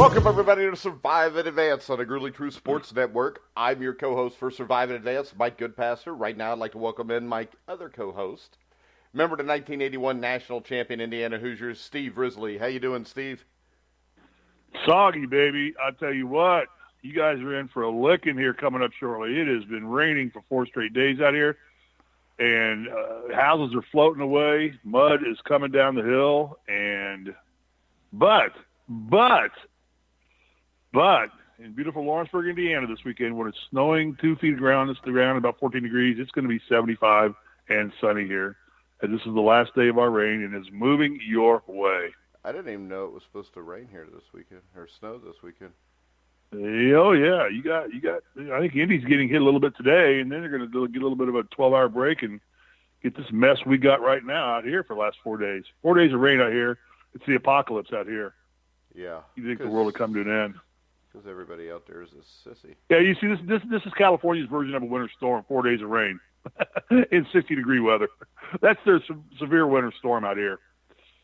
Welcome, everybody, to Survive in Advance on the Grizzly True Sports Network. I'm your co-host for Survive in Advance, Mike Goodpaster. Right now, I'd like to welcome in my other co-host, member of the 1981 national champion Indiana Hoosiers, Steve Risley. How you doing, Steve? Soggy, baby. I tell you what, you guys are in for a licking here coming up shortly. It has been raining for 4 straight days out here, and houses are floating away. Mud is coming down the hill, and but in beautiful Lawrenceburg, Indiana this weekend, when it's snowing 2 feet of ground, it's around about 14 degrees, it's going to be 75 and sunny here. And this is the last day of our rain, and it's moving your way. I didn't even know it was supposed to rain here this weekend, or snow this weekend. Oh, yeah. You got. I think Indy's getting hit a little bit today, and then they're going to get a little bit of a 12-hour break and get this mess we got right now out here for the last 4 days. 4 days of rain out here. It's the apocalypse out here. Yeah. You think the world will come to an end? Because everybody out there is a sissy. Yeah, you see, this is California's version of a winter storm, 4 days of rain in 60-degree weather. That's their severe winter storm out here.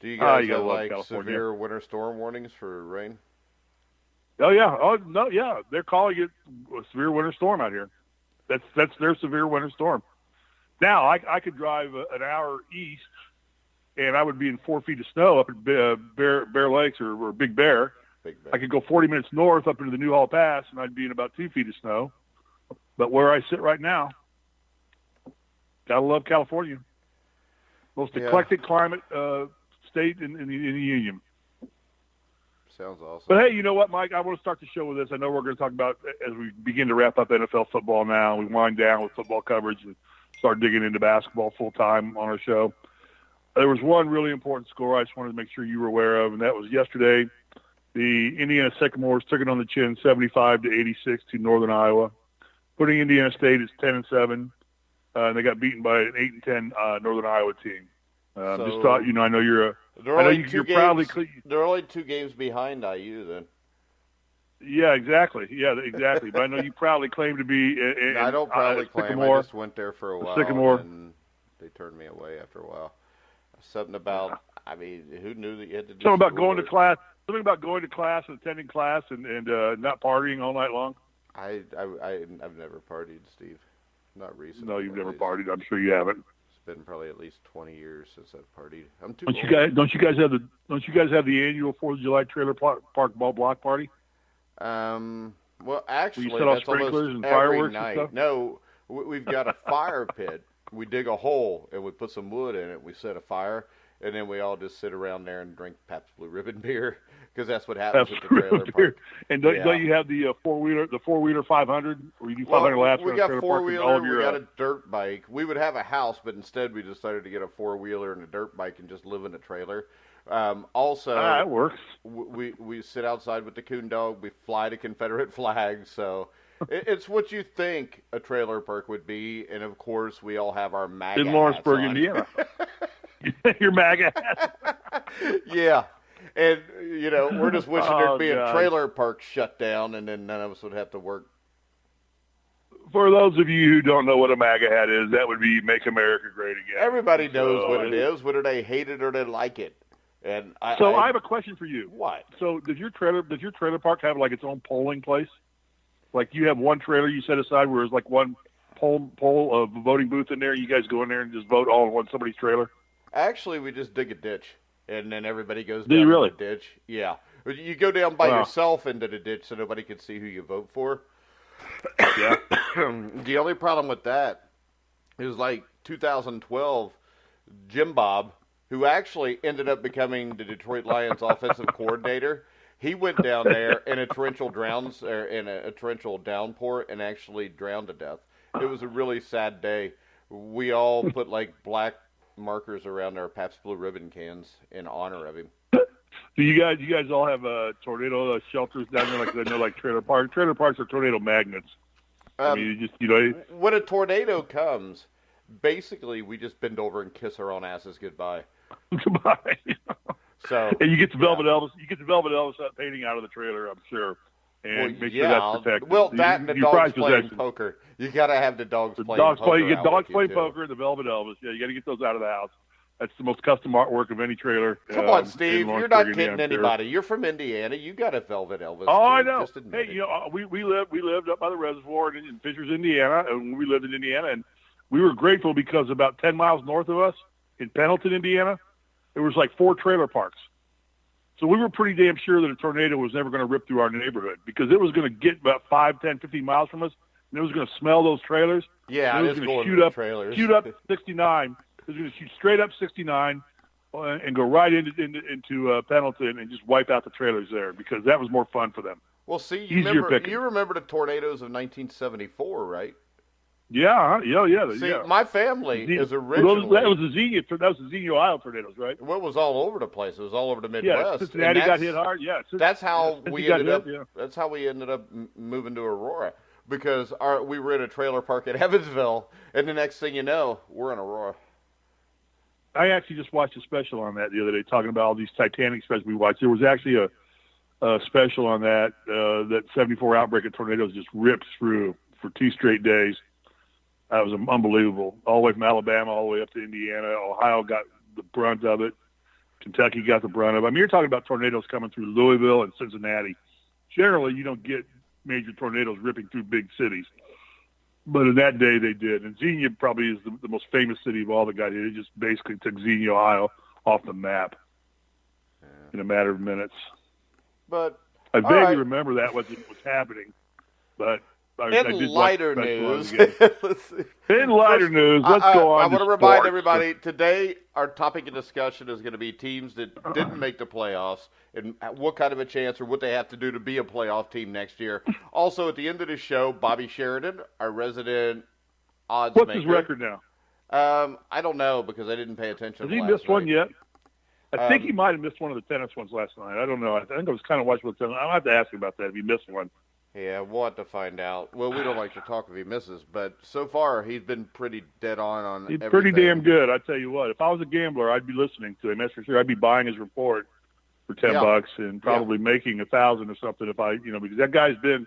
Do you guys have, like, severe winter storm warnings for rain? Oh, yeah. Oh, no, yeah. They're calling it a severe winter storm out here. That's their severe winter storm. Now, I could drive an hour east, and I would be in 4 feet of snow up at Bear Lakes or Big Bear. I could go 40 minutes north up into the Newhall Pass, and I'd be in about 2 feet of snow. But where I sit right now, gotta love California. Most eclectic climate state in the Union. Sounds awesome. But, hey, you know what, Mike? I want to start the show with this. I know we're going to talk about, as we begin to wrap up NFL football now, we wind down with football coverage and start digging into basketball full-time on our show. There was one really important score I just wanted to make sure you were aware of, and that was yesterday. The Indiana Sycamores took it on the chin, 75-86 to Northern Iowa, putting Indiana State as 10-7, and they got beaten by an 8-10 Northern Iowa team. Just thought, I know you're you're proudly. They're only 2 games behind IU then. Yeah, exactly. Yeah, exactly. But I know you proudly claim to be. I don't proudly claim. Sycamore. I just went there for a while, Sycamore. and they turned me away after a while. Something about. I mean, who knew that you had to do something about going to class? Something about going to class and attending class and not partying all night long? I've never partied, Steve. Not recently. No, you've never partied. I'm sure you haven't. It's been probably at least 20 years since I've partied. I'm too don't old. Don't you guys have the annual 4th of July trailer park ball block party? Well, actually, you set off that's sprinklers almost and every fireworks night. and stuff? No, we've got a fire pit. We dig a hole and we put some wood in it. We set a fire, and then we all just sit around there and drink Pabst Blue Ribbon beer because that's what happens at the trailer park. And don't you have the four-wheeler 500, where you do 500 laps? We got four-wheeler. We got a dirt bike. We would have a house, but instead we decided to get a four-wheeler and a dirt bike and just live in a trailer. Also, that works. We sit outside with the coon dog. We fly the Confederate flag. So it's what you think a trailer park would be, and of course we all have our MAGA in Lawrenceburg, hats on. Indiana. Your MAGA hat. Yeah, and we're just wishing there'd be a trailer park shut down, and then none of us would have to work. For those of you who don't know what a MAGA hat is, that would be "Make America Great Again." Everybody knows what it is, whether they hate it or they like it. And I have a question for you. What? So does your trailer park have like its own polling place? Like you have one trailer you set aside where there's like one poll of a voting booth in there. You guys go in there and just vote all in somebody's trailer? Actually, we just dig a ditch, and then everybody goes down the ditch. Yeah. You go down by yourself into the ditch so nobody can see who you vote for. Yeah. The only problem with that is like 2012, Jim Bob, who actually ended up becoming the Detroit Lions offensive coordinator, he went down there in a torrential downpour and actually drowned to death. It was a really sad day. We all put like black markers around our Pabst Blue Ribbon cans in honor of him. Do you guys all have tornado shelters down there? Like I know, like trailer parks. Trailer parks are tornado magnets. I mean, when a tornado comes, basically we just bend over and kiss our own asses goodbye. Goodbye. So and you get the Velvet Elvis. You get the Velvet Elvis painting out of the trailer, I'm sure. And make sure that's protected. Well, that and the dogs playing poker. You got to have the dogs playing poker. You get dogs playing poker and the Velvet Elvis. Yeah, you got to get those out of the house. That's the most custom artwork of any trailer. Come on, Steve. You're not kidding Indiana, anybody. You're from Indiana. You got a Velvet Elvis. Oh, too. I know. Just admit Hey, it. we lived up by the reservoir in Fishers, Indiana, and we lived in Indiana, and we were grateful because about 10 miles north of us in Pendleton, Indiana, there was like 4 trailer parks. So we were pretty damn sure that a tornado was never going to rip through our neighborhood because it was going to get about 5, 10, 15 miles from us, and it was going to smell those trailers. Yeah, it was going to shoot up 69. It was going to shoot straight up 69 and go right into Pendleton and just wipe out the trailers there because that was more fun for them. Well, see, you remember the tornadoes of 1974, right? Yeah. See, my family is originally... That was the Xenia, Ohio tornadoes, right? Well, it was all over the place. It was all over the Midwest. Yeah, Cincinnati got hit hard. Yeah, that's how we ended up. Yeah. That's how we ended up moving to Aurora because we were in a trailer park at Evansville, and the next thing you know, we're in Aurora. I actually just watched a special on that the other day, talking about all these Titanic specials we watched. There was actually a special on that 74 outbreak of tornadoes just ripped through for 2 straight days. That was unbelievable. All the way from Alabama, all the way up to Indiana. Ohio got the brunt of it. Kentucky got the brunt of it. I mean, you're talking about tornadoes coming through Louisville and Cincinnati. Generally, you don't get major tornadoes ripping through big cities. But in that day, they did. And Xenia probably is the most famous city of all that got hit. It just basically took Xenia, Ohio, off the map in a matter of minutes. But I vaguely remember that was happening. But in lighter news, let's go on. I want to remind everybody today our topic of discussion is going to be teams that didn't make the playoffs and what kind of a chance or what they have to do to be a playoff team next year. Also, at the end of the show, Bobby Sheridan, our resident odds maker. What's his record now? I don't know because I didn't pay attention. Has he missed one yet? I think he might have missed one of the tennis ones last night. I don't know. I think I was kind of watching the tennis. I'll have to ask him about that if he missed one. Yeah, we'll have to find out. Well, we don't like to talk if he misses, but so far he's been pretty dead on He's everything. Pretty damn good, I tell you what. If I was a gambler, I'd be listening to him. That's for sure. I'd be buying his report for $10 and probably making 1,000 or something if because that guy's been.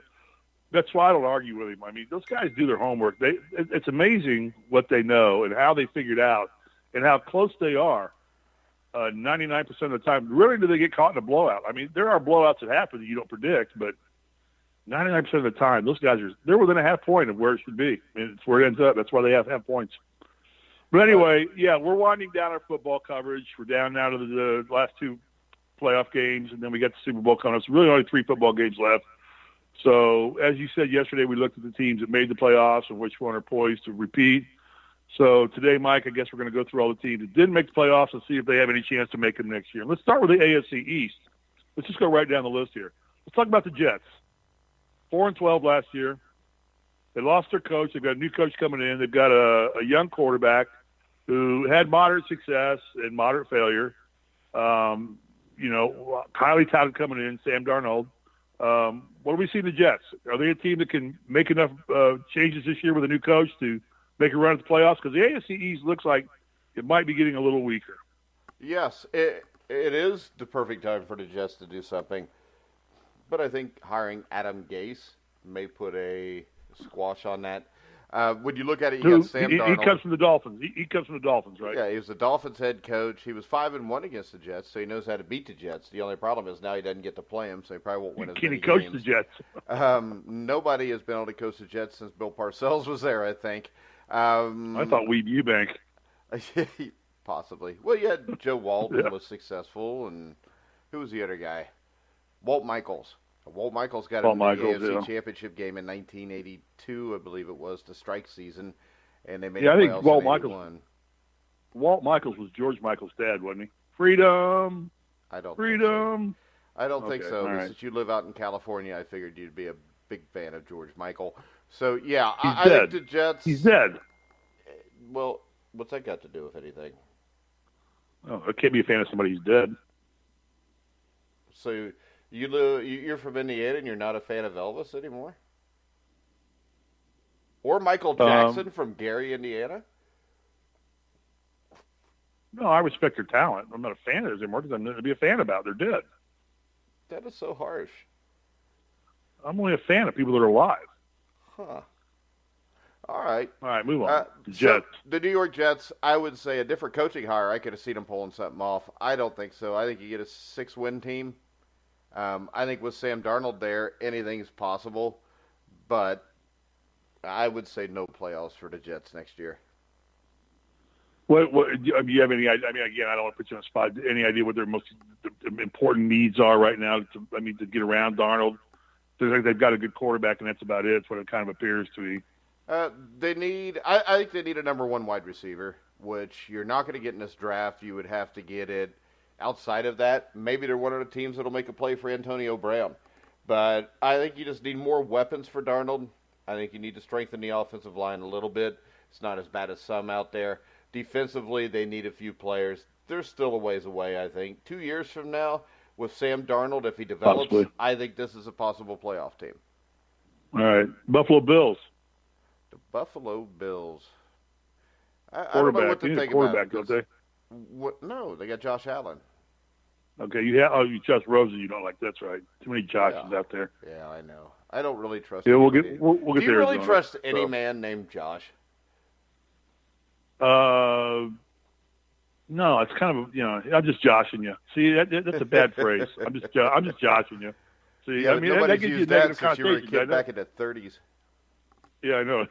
That's why I don't argue with him. I mean, those guys do their homework. It's amazing what they know and how they figured out and how close they are. 99% of the time, rarely do they get caught in a blowout. I mean, there are blowouts that happen that you don't predict, but 99% of the time, those guys they're within a half point of where it should be. And it's where it ends up. That's why they have half points. But anyway, yeah, we're winding down our football coverage. We're down now to the last 2 playoff games, and then we got the Super Bowl coming up. So really only 3 football games left. So as you said yesterday, we looked at the teams that made the playoffs and which one are poised to repeat. So today, Mike, I guess we're going to go through all the teams that didn't make the playoffs and see if they have any chance to make them next year. Let's start with the AFC East. Let's just go right down the list here. Let's talk about the Jets. 4-12 last year. They lost their coach. They've got a new coach coming in. They've got a young quarterback who had moderate success and moderate failure. Highly touted coming in, Sam Darnold. What do we see in the Jets? Are they a team that can make enough changes this year with a new coach to make a run at the playoffs? Because the AFC East looks like it might be getting a little weaker. Yes, it is the perfect time for the Jets to do something. But I think hiring Adam Gase may put a squash on that. When you look at it, you got Sam Darnold. He comes from the Dolphins. He comes from the Dolphins, right? Yeah, he was the Dolphins head coach. He was 5-1 against the Jets, so he knows how to beat the Jets. The only problem is now he doesn't get to play them, so he probably won't win as many games. Can he coach the Jets? Nobody has been able to coach the Jets since Bill Parcells was there, I think. I thought Weed Eubank. Possibly. Well, you had Joe Walton was successful, and who was the other guy? Walt Michaels. Walt Michaels got in the AFC Championship game in 1982, I believe it was, the strike season, and they made the playoffs in 81. Walt Michaels was George Michaels' dad, wasn't he? Freedom. I don't Freedom. Think so. Right. Since you live out in California, I figured you'd be a big fan of George Michael. So, yeah, I think the Jets... He's dead. Well, what's that got to do with anything? Oh, I can't be a fan of somebody who's dead. So... You're from Indiana and you're not a fan of Elvis anymore? Or Michael Jackson from Gary, Indiana? No, I respect their talent. I'm not a fan of theirs anymore because I'm nothing to be a fan about. They're dead. That is so harsh. I'm only a fan of people that are alive. Huh. All right. All right, move on. So Jets. the New York Jets, I would say a different coaching hire. I could have seen them pulling something off. I don't think so. I think you get a 6-win team. I think with Sam Darnold there, anything's possible. But I would say no playoffs for the Jets next year. What do you have any idea? I mean, again, I don't want to put you on the spot. Any idea what their most important needs are right now to get around Darnold? They've got a good quarterback, and that's about it. That's what it kind of appears to be. They need. I think they need a number one wide receiver, which you're not going to get in this draft. You would have to get it outside of that. Maybe they're one of the teams that'll make a play for Antonio Brown. But I think you just need more weapons for Darnold. I think you need to strengthen the offensive line a little bit. It's not as bad as some out there. Defensively, they need a few players. They're still a ways away, I think. 2 years from now, with Sam Darnold, if he develops, Possibly. I think this is a possible playoff team. All right, Buffalo Bills. The Buffalo Bills. I don't Quarterback. know what to They need a think quarterback, about. don't they? No, they got Josh Allen. Okay, you trust Rosen. You don't like. That's right. Too many Joshes out there. Yeah, I know. I don't really trust. Yeah, we'll anybody. get we'll get Do you there. really trust any man named Josh? No, it's kind of I'm just joshing you. See, that's a bad phrase. I'm just joshing you. See, Yeah, I mean, that nobody's gives you used a negative that since you were a connotation. kid back in the 30s. Yeah, I know.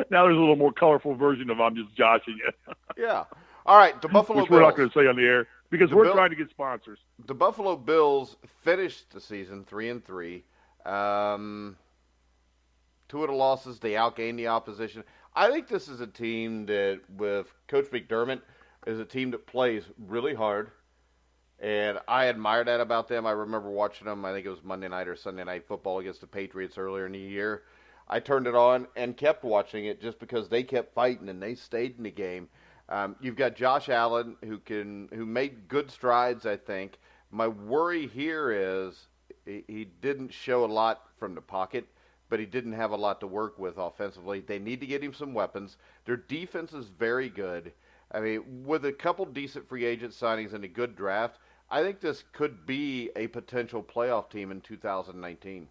Now there's a little more colorful version of I'm just joshing you. Yeah. All right, the Buffalo Which Bills. we're not going to say on the air because we're trying to get sponsors. The Buffalo Bills finished the season 3-3. Two of the losses, they outgained the opposition. I think this is a team that, with Coach McDermott, is a team that plays really hard. And I admire that about them. I remember watching them, I think it was Monday night or Sunday night football against the Patriots earlier in the year. I turned it on and kept watching it just because they kept fighting and they stayed in the game. You've got Josh Allen who made good strides, I think. My worry here is he didn't show a lot from the pocket, but he didn't have a lot to work with offensively. They need to get him some weapons. Their defense is very good. I mean, with a couple decent free agent signings and a good draft, I think this could be a potential playoff team in 2019.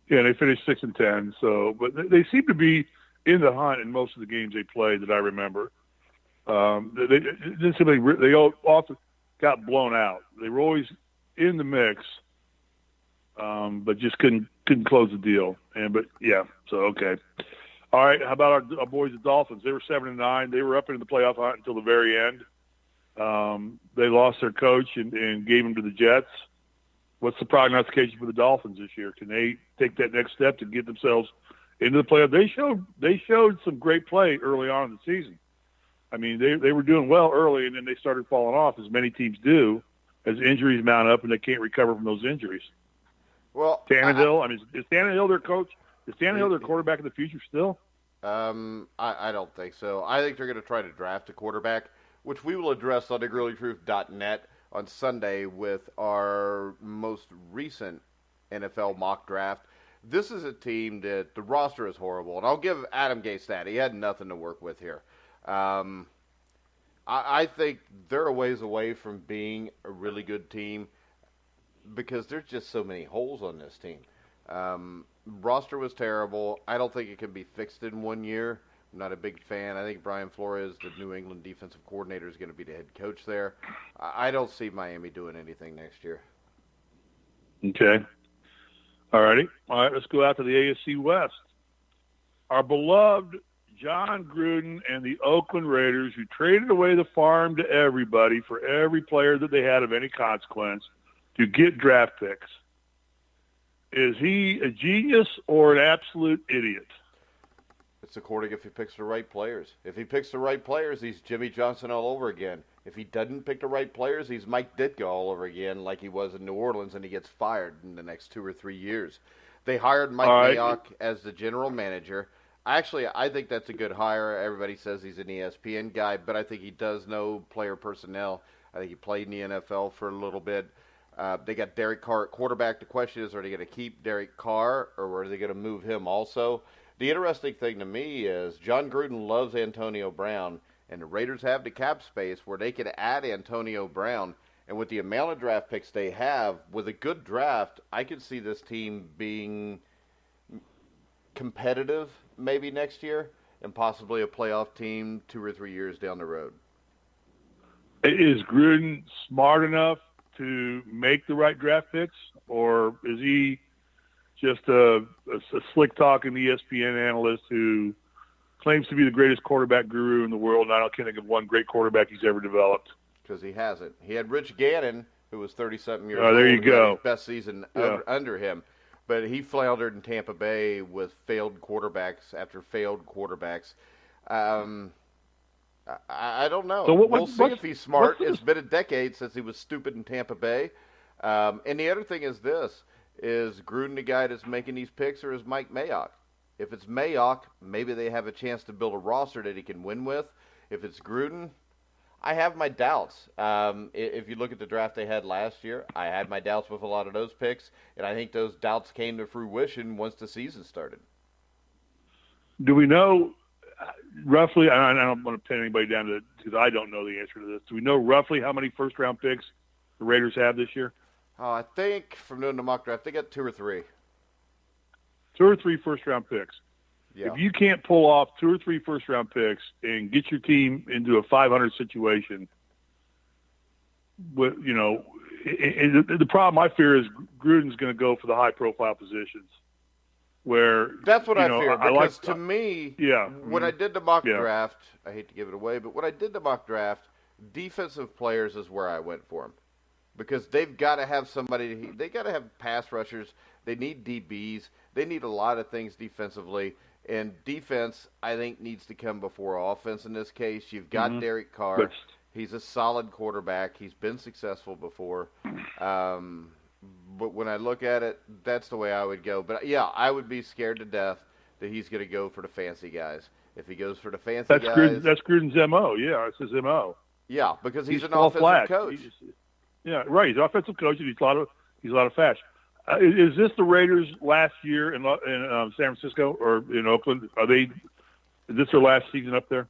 Yeah, they finished 6-10. So, but they seem to be in the hunt in most of the games they played that I remember. They all often got blown out. They were always in the mix, but just couldn't close the deal. Okay. All right, how about our boys the Dolphins? They were 7-9. They were up into the playoff hunt until the very end. They lost their coach and gave him to the Jets. What's the prognostication for the Dolphins this year? Can they take that next step to get themselves into the playoff? They showed some great play early on in the season. I mean, they were doing well early, and then they started falling off, as many teams do, as injuries mount up and they can't recover from those injuries. Well, Tannehill, is Tannehill their coach? Is Tannehill their quarterback in the future still? I don't think so. I think they're going to try to draft a quarterback, which we will address on thegrillytruth.net on Sunday with our most recent NFL mock draft. This is a team that the roster is horrible, and I'll give Adam Gase that. He had nothing to work with here. I think they're a ways away from being a really good team because there's just so many holes on this team. Roster was terrible. I don't think it can be fixed in 1 year. I'm not a big fan. I think Brian Flores, the New England defensive coordinator, is going to be the head coach there. I don't see Miami doing anything next year. Okay. All righty. All right, let's go out to the AFC West. Our beloved John Gruden and the Oakland Raiders, who traded away the farm to everybody for every player that they had of any consequence to get draft picks. Is he a genius or an absolute idiot? It's according if he picks the right players. If he picks the right players, he's Jimmy Johnson all over again. If he doesn't pick the right players, he's Mike Ditka all over again, like he was in New Orleans, and he gets fired in the next 2 or 3 years. They hired Mike Mayock as the general manager. Actually, I think that's a good hire. Everybody says he's an ESPN guy, but I think he does know player personnel. I think he played in the NFL for a little bit. They got Derek Carr at quarterback. The question is, are they going to keep Derek Carr, or are they going to move him also? The interesting thing to me is John Gruden loves Antonio Brown, and the Raiders have the cap space where they could add Antonio Brown. And with the amount of draft picks they have, with a good draft, I could see this team being competitive maybe next year and possibly a playoff team 2 or 3 years down the road. Is Gruden smart enough to make the right draft picks, or is he just a slick-talking ESPN analyst who claims to be the greatest quarterback guru in the world, and I can't think of one great quarterback he's ever developed? Because he hasn't. He had Rich Gannon, who was 30-something years Oh, old. there you go. His best season Yeah. under him. But he floundered in Tampa Bay with failed quarterbacks after failed quarterbacks. I don't know. So we'll see if he's smart. what's It's been a decade since he was stupid in Tampa Bay. And the other thing is this. Is Gruden the guy that's making these picks, or is Mike Mayock? If it's Mayock, maybe they have a chance to build a roster that he can win with. If it's Gruden, I have my doubts. If you look at the draft they had last year, I had my doubts with a lot of those picks, and I think those doubts came to fruition once the season started. Do we know roughly, and I don't want to pin anybody down to because I don't know the answer to this, do we know roughly how many first-round picks the Raiders have this year? Oh, I think from doing the mock draft, they got 2 or 3. 2 or 3 first-round picks. Yeah. If you can't pull off 2 or 3 first-round picks and get your team into a 500 situation, the problem I fear is Gruden's going to go for the high-profile positions. Where that's what I fear. Because to me, yeah, when I did the mock draft, I hate to give it away, but when I did the mock draft, defensive players is where I went for them. Because they've got to have somebody. They got to have pass rushers. They need DBs. They need a lot of things defensively. And defense, I think, needs to come before offense in this case. You've got Derek Carr. He's a solid quarterback. He's been successful before. But when I look at it, that's the way I would go. But, yeah, I would be scared to death that he's going to go for the fancy guys. If he goes for the fancy guys. That's Gruden's M.O. Yeah, it's his M.O. Yeah, because he's an offensive coach. Yeah, right. He's an offensive coach, and he's a lot of flash. Is this the Raiders' last year in San Francisco or in Oakland? Is this their last season up there?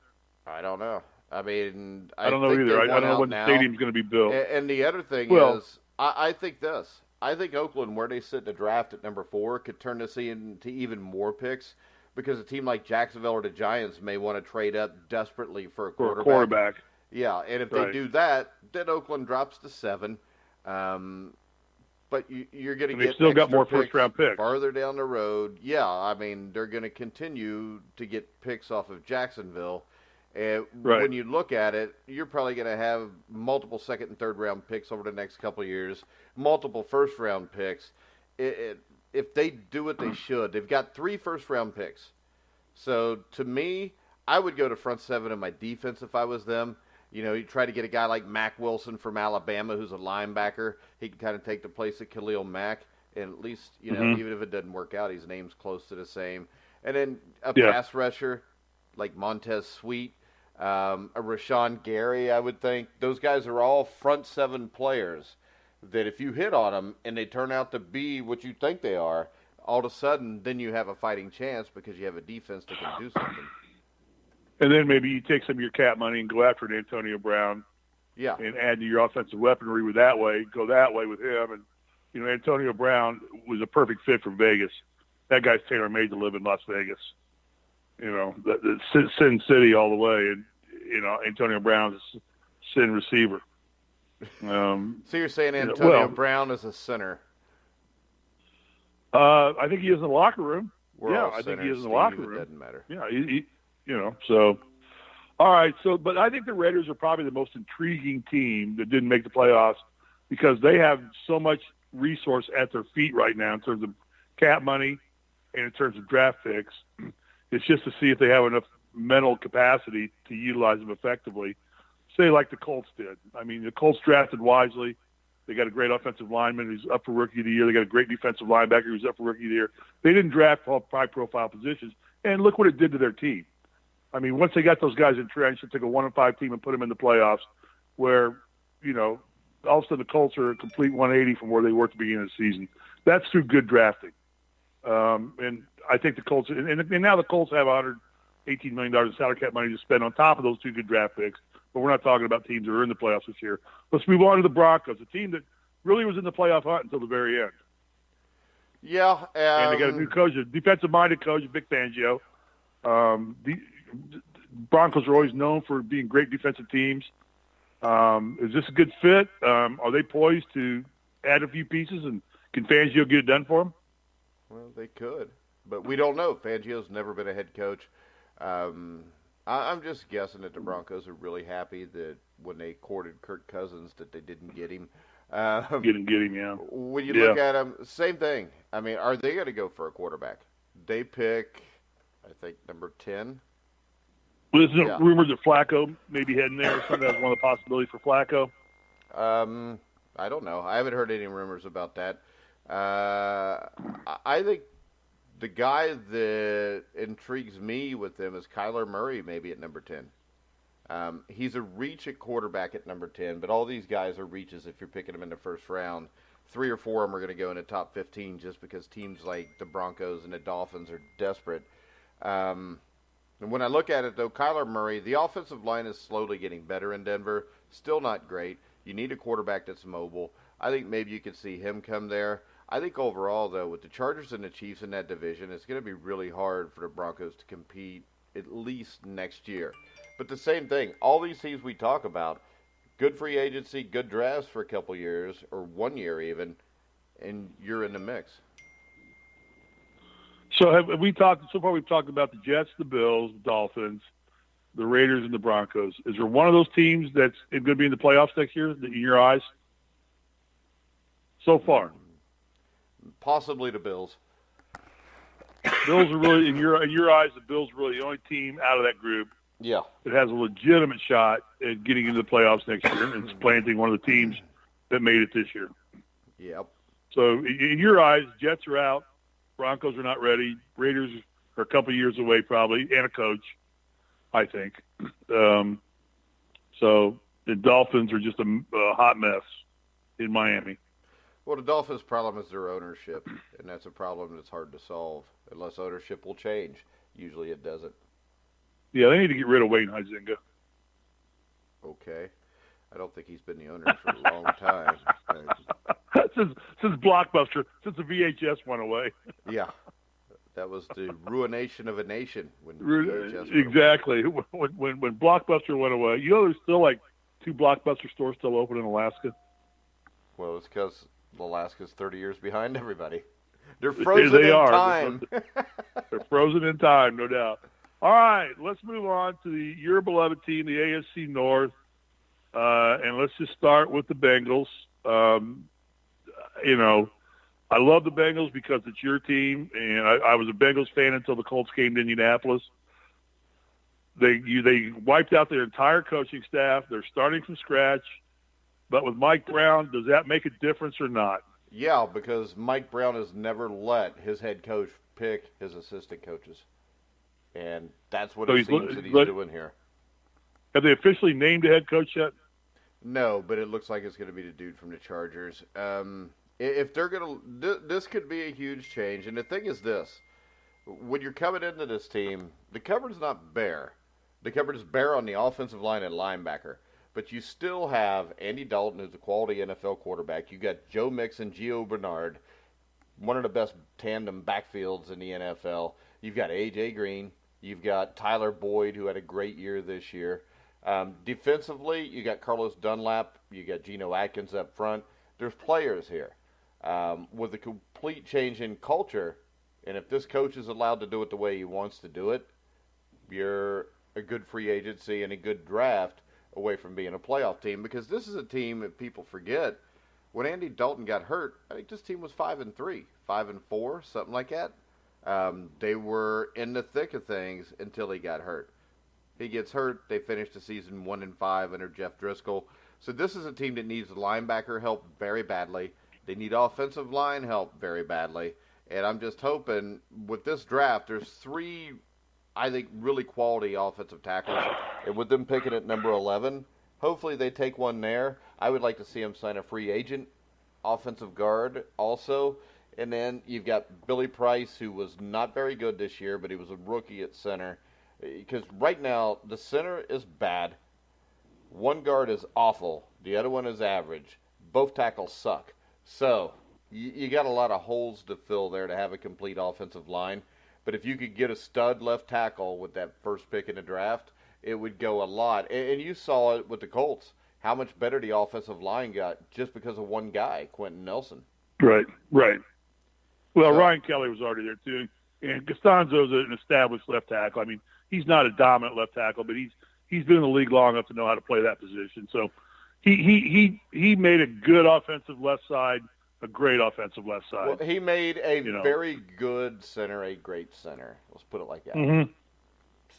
I don't know. I mean, I don't know either. I don't know when the stadium's going to be built. And the other thing is, I think this. I think Oakland, where they sit in the draft at number 4, could turn this into even more picks because a team like Jacksonville or the Giants may want to trade up desperately for a quarterback. Yeah, and if they do that, then Oakland drops to 7. But you're going to get still got more first-round picks farther down the road. Yeah, I mean, they're going to continue to get picks off of Jacksonville. And when you look at it, you're probably going to have multiple second and third round picks over the next couple of years, multiple first round picks. If they do what they should, they've got 3 first round picks. So to me, I would go to front 7 in my defense if I was them. You know, you try to get a guy like Mack Wilson from Alabama, who's a linebacker. He can kind of take the place of Khalil Mack, and at least, you know, even if it doesn't work out, his name's close to the same. And then a pass rusher like Montez Sweat. A Rashawn Gary, I would think. Those guys are all front 7 players that if you hit on them and they turn out to be what you think they are, all of a sudden then you have a fighting chance because you have a defense that can do something. And then maybe you take some of your cap money and go after an Antonio Brown and add to your offensive weaponry with that way, go that way with him. And, you know, Antonio Brown was a perfect fit for Vegas. That guy's tailor-made to live in Las Vegas. You know, the Sin City all the way, and you know Antonio Brown's a sin receiver. So you're saying Antonio Brown is a sinner? I think he is in the locker room. I think he is in the locker room. It doesn't matter. Yeah, you know. So, all right. So, but I think the Raiders are probably the most intriguing team that didn't make the playoffs because they have so much resource at their feet right now in terms of cap money and in terms of draft picks. It's just to see if they have enough mental capacity to utilize them effectively, say like the Colts did. I mean, the Colts drafted wisely. They got a great offensive lineman who's up for Rookie of the Year. They got a great defensive linebacker who's up for Rookie of the Year. They didn't draft high-profile positions, and look what it did to their team. I mean, once they got those guys entrenched, they took a 1-5 team and put them in the playoffs where, you know, all of a sudden the Colts are a complete 180 from where they were at the beginning of the season. That's through good drafting. And I think the Colts, and now the Colts have $118 million in salary cap money to spend on top of those 2 good draft picks. But we're not talking about teams that are in the playoffs this year. Let's move on to the Broncos, a team that really was in the playoff hunt until the very end. Yeah, And they got a new coach, a defensive-minded coach, Vic Fangio. The Broncos are always known for being great defensive teams. Is this a good fit? Are they poised to add a few pieces, and can Fangio get it done for them? Well, they could, but we don't know. Fangio's never been a head coach. I'm just guessing that the Broncos are really happy that when they courted Kirk Cousins that they didn't get him. Get him, yeah. When you look at them, same thing. I mean, are they going to go for a quarterback? They pick, I think, number 10. Well, there's rumors that Flacco may be heading there. Something that's one of the possibilities for Flacco. I don't know. I haven't heard any rumors about that. I think the guy that intrigues me with them is Kyler Murray, maybe at number 10. He's a reach at quarterback at number 10, but all these guys are reaches if you're picking them in the first round. 3 or 4 of them are going to go in the top 15 just because teams like the Broncos and the Dolphins are desperate. And when I look at it, though, Kyler Murray, the offensive line is slowly getting better in Denver. Still not great. You need a quarterback that's mobile. I think maybe you could see him come there. I think overall, though, with the Chargers and the Chiefs in that division, it's going to be really hard for the Broncos to compete at least next year. But the same thing, all these teams we talk about, good free agency, good drafts for a couple years, or 1 year even, and you're in the mix. So have we talked? So far, we've talked about the Jets, the Bills, the Dolphins, the Raiders, and the Broncos. Is there one of those teams that's going to be in the playoffs next year, in your eyes? So far, possibly the Bills. Bills are really, in your eyes, the Bills are really the only team out of that group. Yeah, that has a legitimate shot at getting into the playoffs next year and supplanting one of the teams that made it this year. Yep. So in your eyes, Jets are out. Broncos are not ready. Raiders are a couple of years away probably, and a coach, I think. So the Dolphins are just a hot mess in Miami. Well, the Dolphins' problem is their ownership, and that's a problem that's hard to solve unless ownership will change. Usually it doesn't. Yeah, they need to get rid of Wayne Huizenga. Okay. I don't think he's been the owner for a long time. Since Blockbuster, since the VHS went away. Yeah. That was the ruination of a nation. When exactly. When Blockbuster went away. You know there's still like 2 Blockbuster stores still open in Alaska? Well, it's because Alaska's 30 years behind everybody. They're frozen in time. They're frozen in time, no doubt. All right, let's move on to your beloved team, the AFC North, and let's just start with the Bengals. I love the Bengals because it's your team, and I was a Bengals fan until the Colts came to Indianapolis. They wiped out their entire coaching staff. They're starting from scratch. But with Mike Brown, does that make a difference or not? Yeah, because Mike Brown has never let his head coach pick his assistant coaches. And that's what it seems that he's doing here. Have they officially named a head coach yet? No, but it looks like it's going to be the dude from the Chargers. If they're going to, this could be a huge change. And the thing is this: when you're coming into this team, the cupboard's not bare. The cupboard is bare on the offensive line and linebacker. But you still have Andy Dalton, who's a quality NFL quarterback. You got Joe Mixon, Gio Bernard, one of the best tandem backfields in the NFL. You've got A.J. Green. You've got Tyler Boyd, who had a great year this year. Defensively, you got Carlos Dunlap. You got Geno Atkins up front. There's players here. With a complete change in culture, and if this coach is allowed to do it the way he wants to do it, you're a good free agency and a good draft away from being a playoff team, because this is a team that people forget. When Andy Dalton got hurt, I think this team was 5-3, 5-4, something like that. They were in the thick of things until he got hurt. He gets hurt. They finished the season 1-5 under Jeff Driscoll. So this is a team that needs linebacker help very badly. They need offensive line help very badly. And I'm just hoping with this draft, there's 3, I think, really quality offensive tackles. And with them picking at number 11, hopefully they take one there. I would like to see them sign a free agent offensive guard also. And then you've got Billy Price, who was not very good this year, but he was a rookie at center. Because right now, the center is bad. One guard is awful. The other one is average. Both tackles suck. So You got a lot of holes to fill there to have a complete offensive line. But if you could get a stud left tackle with that first pick in the draft, it would go a lot. And you saw it with the Colts, how much better the offensive line got just because of one guy, Quentin Nelson. Right, right. Well, So, Ryan Kelly was already there too, and Costanzo's an established left tackle. I mean, he's not a dominant left tackle, but he's been in the league long enough to know how to play that position. So he made a good offensive left side, a great offensive left side. well, he made a very good center a great center. Let's put it like that. Mm-hmm.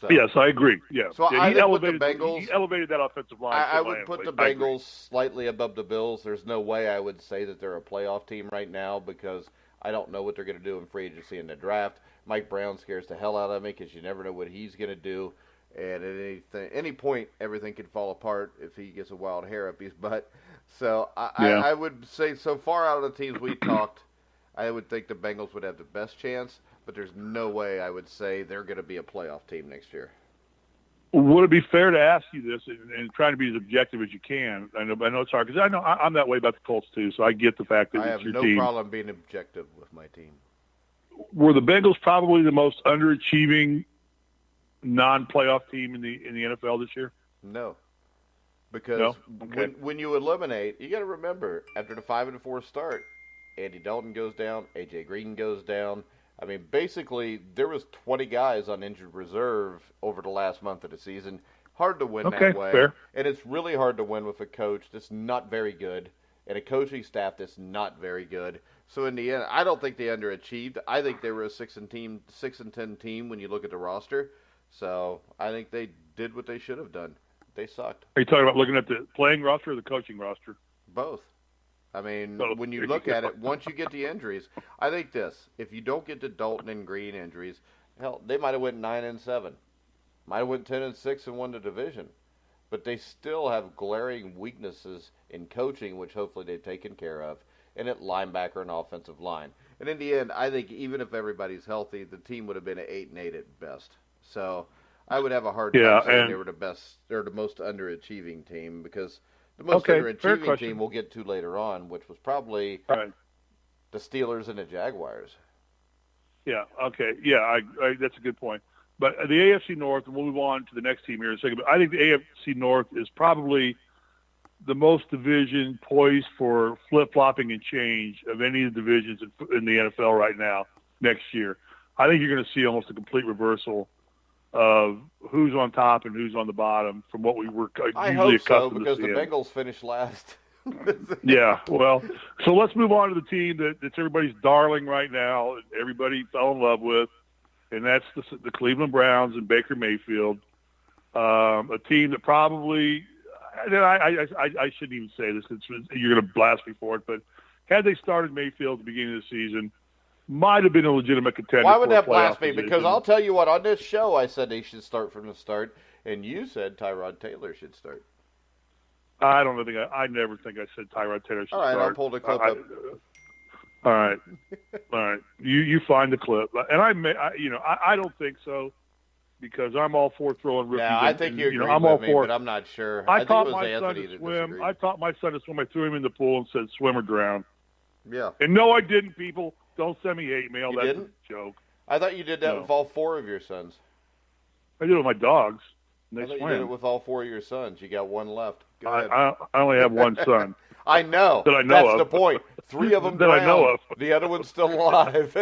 So, Yes, I agree. Yeah. So yeah, I he think elevated with the Bengals, he elevated that offensive line. I would put the Bengals slightly above the Bills. There's no way I would say that they're a playoff team right now because I don't know what they're going to do in free agency and the draft. Mike Brown scares the hell out of me because you never know what he's going to do. And at any point, everything could fall apart if he gets a wild hair up his butt. So I would say so far out of the teams we talked, I would think the Bengals would have the best chance. But there's no way I would say they're going to be a playoff team next year. Would it be fair to ask you this and trying to be as objective as you can? I know it's hard because I know I'm that way about the Colts too, so I get the fact that I it's have your no team. problem being objective with my team. Were the Bengals probably the most underachieving non-playoff team in the NFL this year? No, because Okay. when you eliminate, you got to remember after the 5-4 start, Andy Dalton goes down, AJ Green goes down. I mean, basically, there was 20 guys on injured reserve over the last month of the season. Hard to win that way. Fair. And it's really hard to win with a coach that's not very good and a coaching staff that's not very good. So in the end, I don't think they underachieved. I think they were a 6-10 team when you look at the roster. So I think they did what they should have done. They sucked. Are you talking about looking at the playing roster or the coaching roster? Both. I mean, Both. when you look at it, once you get the injuries, I think this: if you don't get the Dalton and Green injuries, hell, they might have went 9-7, might have went 10-6 and won the division, but they still have glaring weaknesses in coaching, which hopefully they've taken care of, and at linebacker and offensive line. And in the end, I think even if everybody's healthy, the team would have been at 8-8 at best. So I would have a hard time saying they were the best. They're the most underachieving team because the most underachieving team we'll get to later on, which was probably the Steelers and the Jaguars. Yeah. Okay. Yeah. That's a good point. But the AFC North, and we'll move on to the next team here in a second. But I think the AFC North is probably the most division poised for flip-flopping and change of any of the divisions in the NFL right now next year. I think you're going to see almost a complete reversal of who's on top and who's on the bottom from what we were usually accustomed to seeing. Because the Bengals finished last. Yeah, well, so let's move on to the team that's everybody's darling right now, and everybody fell in love with, and that's the Cleveland Browns and Baker Mayfield, a team that probably I shouldn't even say this because you're going to blast me for it, but had they started Mayfield at the beginning of the season, might have been a legitimate contender. Why would that blast me? Because I'll tell you what, on this show I said they should start from the start, and you said Tyrod Taylor should start. I don't think I never think I said Tyrod Taylor should start. All right, I'll pull the clip up. All right. You find the clip, and I don't think so because I'm all for throwing rookies. Yeah, I think you agree I'm with all me, for but I'm not sure. I think taught it was my son Anthony to that swim. disagreed. I taught my son to swim. I threw him in the pool and said, "Swim or drown." Yeah. And no, I didn't. People, don't send me hate mail. You That's didn't? a joke. I thought you did that with all four of your sons. I did it with my dogs. And I they thought swam. you did it with all four of your sons. You got one left. Go ahead. I only have one son. I know. That I know That's of. the point. 3 of them That I know of. The other one's still alive.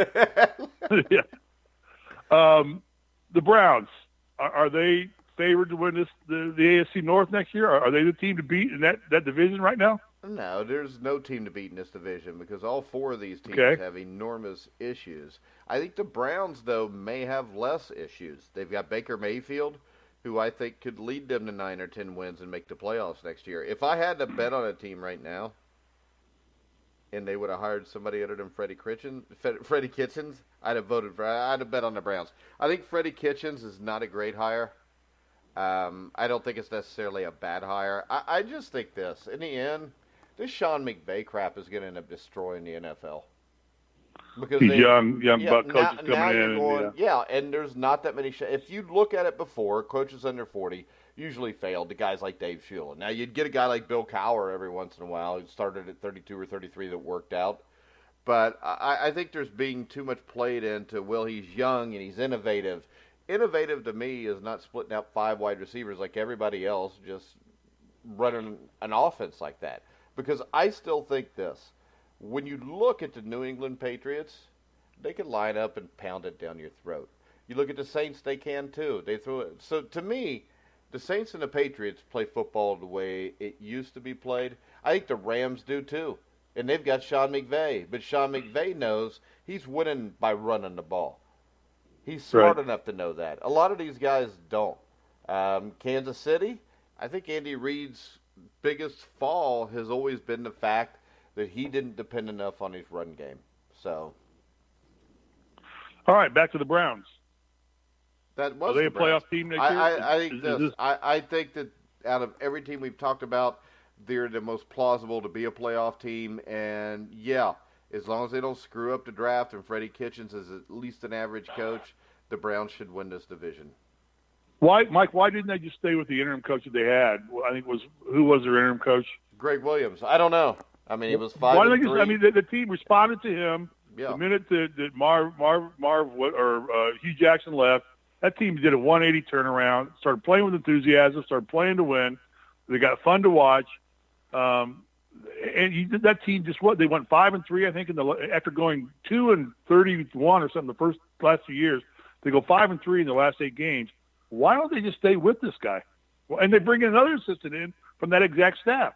Yeah. The Browns, are they favored to win the AFC North next year? Are they the team to beat in that division right now? No, there's no team to beat in this division because all 4 of these teams have enormous issues. I think the Browns, though, may have less issues. They've got Baker Mayfield, who I think could lead them to 9 or 10 wins and make the playoffs next year. If I had to bet on a team right now, and they would have hired somebody other than Freddie Kitchens, I'd have bet on the Browns. I think Freddie Kitchens is not a great hire. I don't think it's necessarily a bad hire. I just think this. In the end, this Sean McVay crap is going to end up destroying the NFL. Because he's young buck coaches coming in. And there's not that many. If you look at it before, coaches under 40 usually failed to guys like Dave Shula. Now, you'd get a guy like Bill Cowher every once in a while who started at 32 or 33 that worked out. But I think there's being too much played into, well, he's young and he's innovative. Innovative to me is not splitting out 5 wide receivers like everybody else, just running an offense like that. Because I still think this. When you look at the New England Patriots, they can line up and pound it down your throat. You look at the Saints, they can too. They throw it. So to me, the Saints and the Patriots play football the way it used to be played. I think the Rams do too. And they've got Sean McVay. But Sean McVay knows he's winning by running the ball. He's smart enough to know that. A lot of these guys don't. Kansas City, I think Andy Reid's biggest fall has always been the fact that he didn't depend enough on his run game. So, all right, back to the Browns. That was Are they a playoff team next year? I think this. I think that out of every team we've talked about, they're the most plausible to be a playoff team. And, yeah, as long as they don't screw up the draft and Freddie Kitchens is at least an average coach, the Browns should win this division. Why, Mike, why didn't they just stay with the interim coach that they had? I think who was their interim coach? Greg Williams. I don't know. I mean, he was 5-3. Why didn't they just, I mean, the team responded to him. Yeah. The minute that Hugh Jackson left, that team did a 180 turnaround, started playing with enthusiasm, started playing to win. They got fun to watch. That team just they went 5-3, I think, after going 2-31 or something the last 2 years. They go 5-3 in the last 8 games. Why don't they just stay with this guy? Well, and they bring in another assistant in from that exact staff,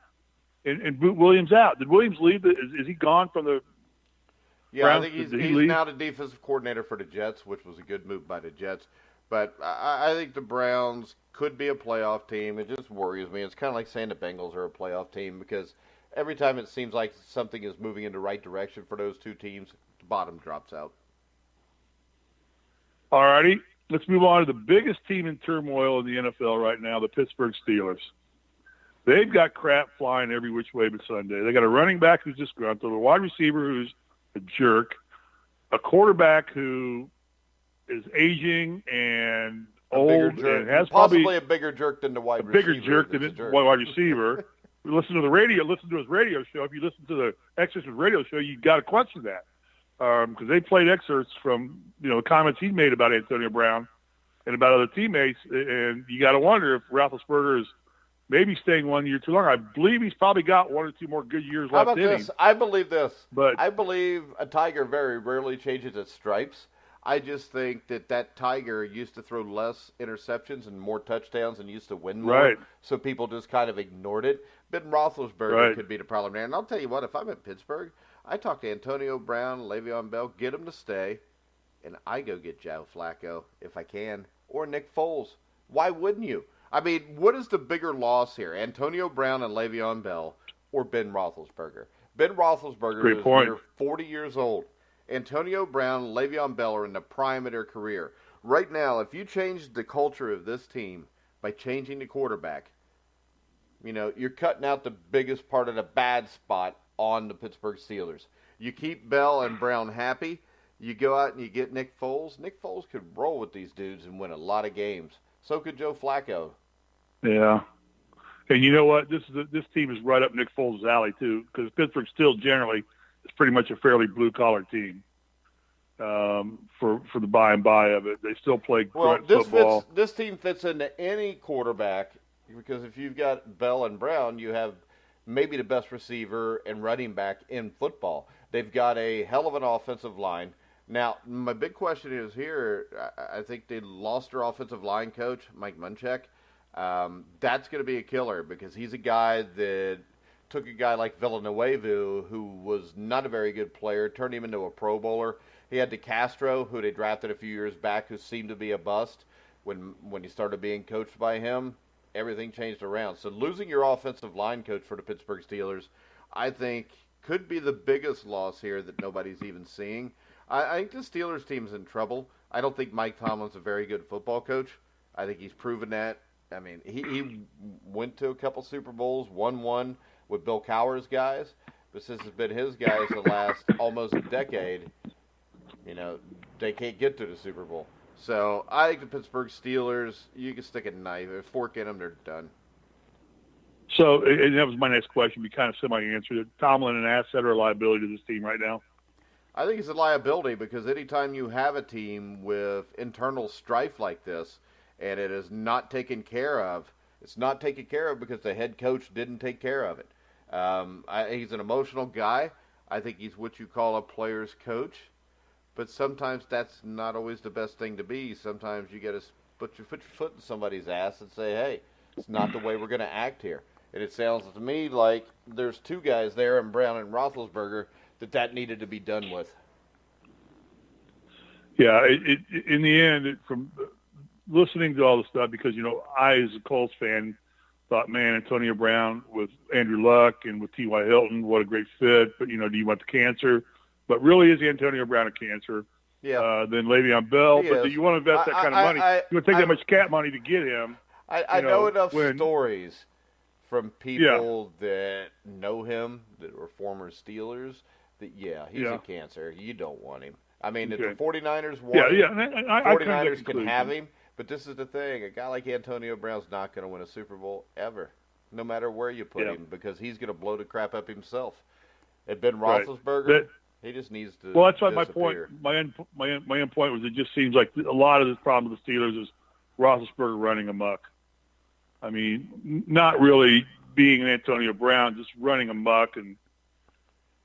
and boot Williams out. Did Williams leave? Is he gone from the? Yeah, Browns? I think he's now the defensive coordinator for the Jets, which was a good move by the Jets. But I think the Browns could be a playoff team. It just worries me. It's kind of like saying the Bengals are a playoff team because every time it seems like something is moving in the right direction for those two teams, the bottom drops out. All righty. Let's move on to the biggest team in turmoil in the NFL right now, the Pittsburgh Steelers. They've got crap flying every which way but Sunday. They got a running back who's disgruntled, a wide receiver who's a jerk, a quarterback who is aging and old and has possibly a bigger jerk than the wide receiver. A bigger jerk than his wide receiver. Listen to the radio. Listen to his radio show. If you listen to the Exorcist radio show, you got to question that because they played excerpts from the comments he made about Antonio Brown and about other teammates, and you got to wonder if Roethlisberger is maybe staying 1 year too long. I believe he's probably got 1 or 2 more good years left in him. I believe this. But I believe a tiger very rarely changes its stripes. I just think that tiger used to throw less interceptions and more touchdowns and used to win more. Right. So people just kind of ignored it. Ben Roethlisberger could be the problem there. And I'll tell you what, if I'm in Pittsburgh, I talk to Antonio Brown, Le'Veon Bell, get them to stay, and I go get Joe Flacco if I can, or Nick Foles. Why wouldn't you? I mean, what is the bigger loss here, Antonio Brown and Le'Veon Bell or Ben Roethlisberger? Ben Roethlisberger is near 40 years old. Antonio Brown and Le'Veon Bell are in the prime of their career. Right now, if you change the culture of this team by changing the quarterback, you're cutting out the biggest part of the bad spot on the Pittsburgh Steelers. You keep Bell and Brown happy. You go out and you get Nick Foles. Nick Foles could roll with these dudes and win a lot of games. So could Joe Flacco. Yeah. And you know what? This team is right up Nick Foles' alley, too, because Pittsburgh still generally is pretty much a fairly blue-collar team for the by and by of it. They still play grunt football. This team fits into any quarterback because if you've got Bell and Brown, you have maybe the best receiver and running back in football. They've got a hell of an offensive line. Now, my big question is here, I think they lost their offensive line coach, Mike Munchak. That's going to be a killer because he's a guy that took a guy like Villanueva, who was not a very good player, turned him into a Pro Bowler. He had DeCastro, who they drafted a few years back, who seemed to be a bust. When he started being coached by him, everything changed around. So losing your offensive line coach for the Pittsburgh Steelers, I think, could be the biggest loss here that nobody's even seeing. I think the Steelers team's in trouble. I don't think Mike Tomlin's a very good football coach. I think he's proven that. I mean, he went to a couple Super Bowls, won one with Bill Cowher's guys, but since it's been his guys the last almost a decade, they can't get to the Super Bowl. So I think the Pittsburgh Steelers, you can stick a fork in them, they're done. So, and that was my next question. We kind of semi-answered it. Tomlin an asset or a liability to this team right now? I think he's a liability because anytime you have a team with internal strife like this and it is not taken care of, it's not taken care of because the head coach didn't take care of it. He's an emotional guy. I think he's what you call a player's coach. But sometimes that's not always the best thing to be. Sometimes you got to put your foot in somebody's ass and say, hey, it's not the way we're going to act here. And it sounds to me like there's two guys there, in Brown and Roethlisberger, that needed to be done with. Yeah, in the end, from listening to all the stuff, because, I, as a Colts fan, thought, man, Antonio Brown with Andrew Luck and with T.Y. Hilton, what a great fit. But, do you want the cancer? But really, is Antonio Brown a cancer? Yeah. Then Le'Veon Bell. He but do is. you want to invest that kind of money? You want to take that much cap money to get him? I know enough stories from people that know him, that were former Steelers, that, he's a cancer. You don't want him. I mean, if the 49ers want him, 49ers can have him. But this is the thing. A guy like Antonio Brown's not going to win a Super Bowl ever, no matter where you put him, because he's going to blow the crap up himself. And Ben Roethlisberger, he just needs to that's why disappear. my end point was it just seems like a lot of this problem with the Steelers is Roethlisberger running amok. I mean, not really being an Antonio Brown, just running amok and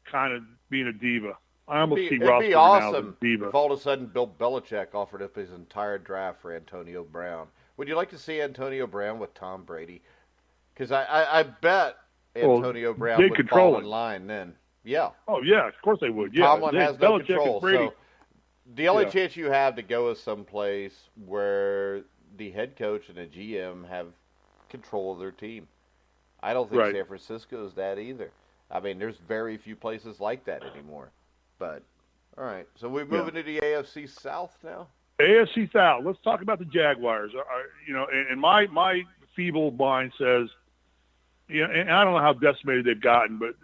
kind of being a diva. I almost see Roethlisberger it'd be awesome now as a diva. if all of a sudden Bill Belichick offered up his entire draft for Antonio Brown. Would you like to see Antonio Brown with Tom Brady? Because I bet Antonio Brown would fall in line then. Yeah. Oh, yeah, of course they would. Yeah. Tomlin has no Belichick control. So the only chance you have to go is someplace where the head coach and the GM have control of their team. I don't think San Francisco is that either. I mean, there's very few places like that anymore. But, all right. So we're moving to the AFC South now? AFC South. Let's talk about the Jaguars. And my feeble mind says, and I don't know how decimated they've gotten, but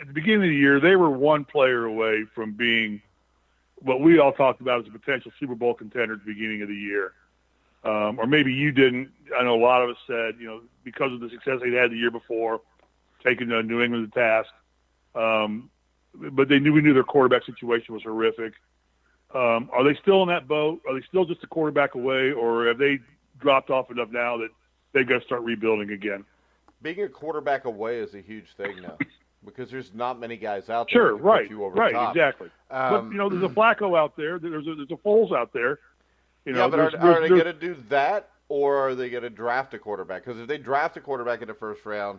at the beginning of the year, they were one player away from being what we all talked about as a potential Super Bowl contender at the beginning of the year. Or maybe you didn't. I know a lot of us said, because of the success they had the year before, taking New England to task. But we knew their quarterback situation was horrific. Are they still in that boat? Are they still just a quarterback away, or have they dropped off enough now that they've got to start rebuilding again? Being a quarterback away is a huge thing now because there's not many guys out there that can put you over top. Exactly. But, there's a Flacco out there. There's a Foles out there. But are they going to do that, or are they going to draft a quarterback? Because if they draft a quarterback in the first round,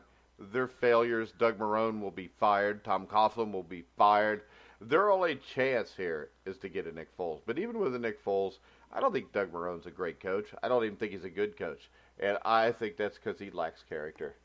their failures, Doug Marrone will be fired, Tom Coughlin will be fired. Their only chance here is to get a Nick Foles. But even with a Nick Foles, I don't think Doug Marrone's a great coach. I don't even think he's a good coach. And I think that's because he lacks character.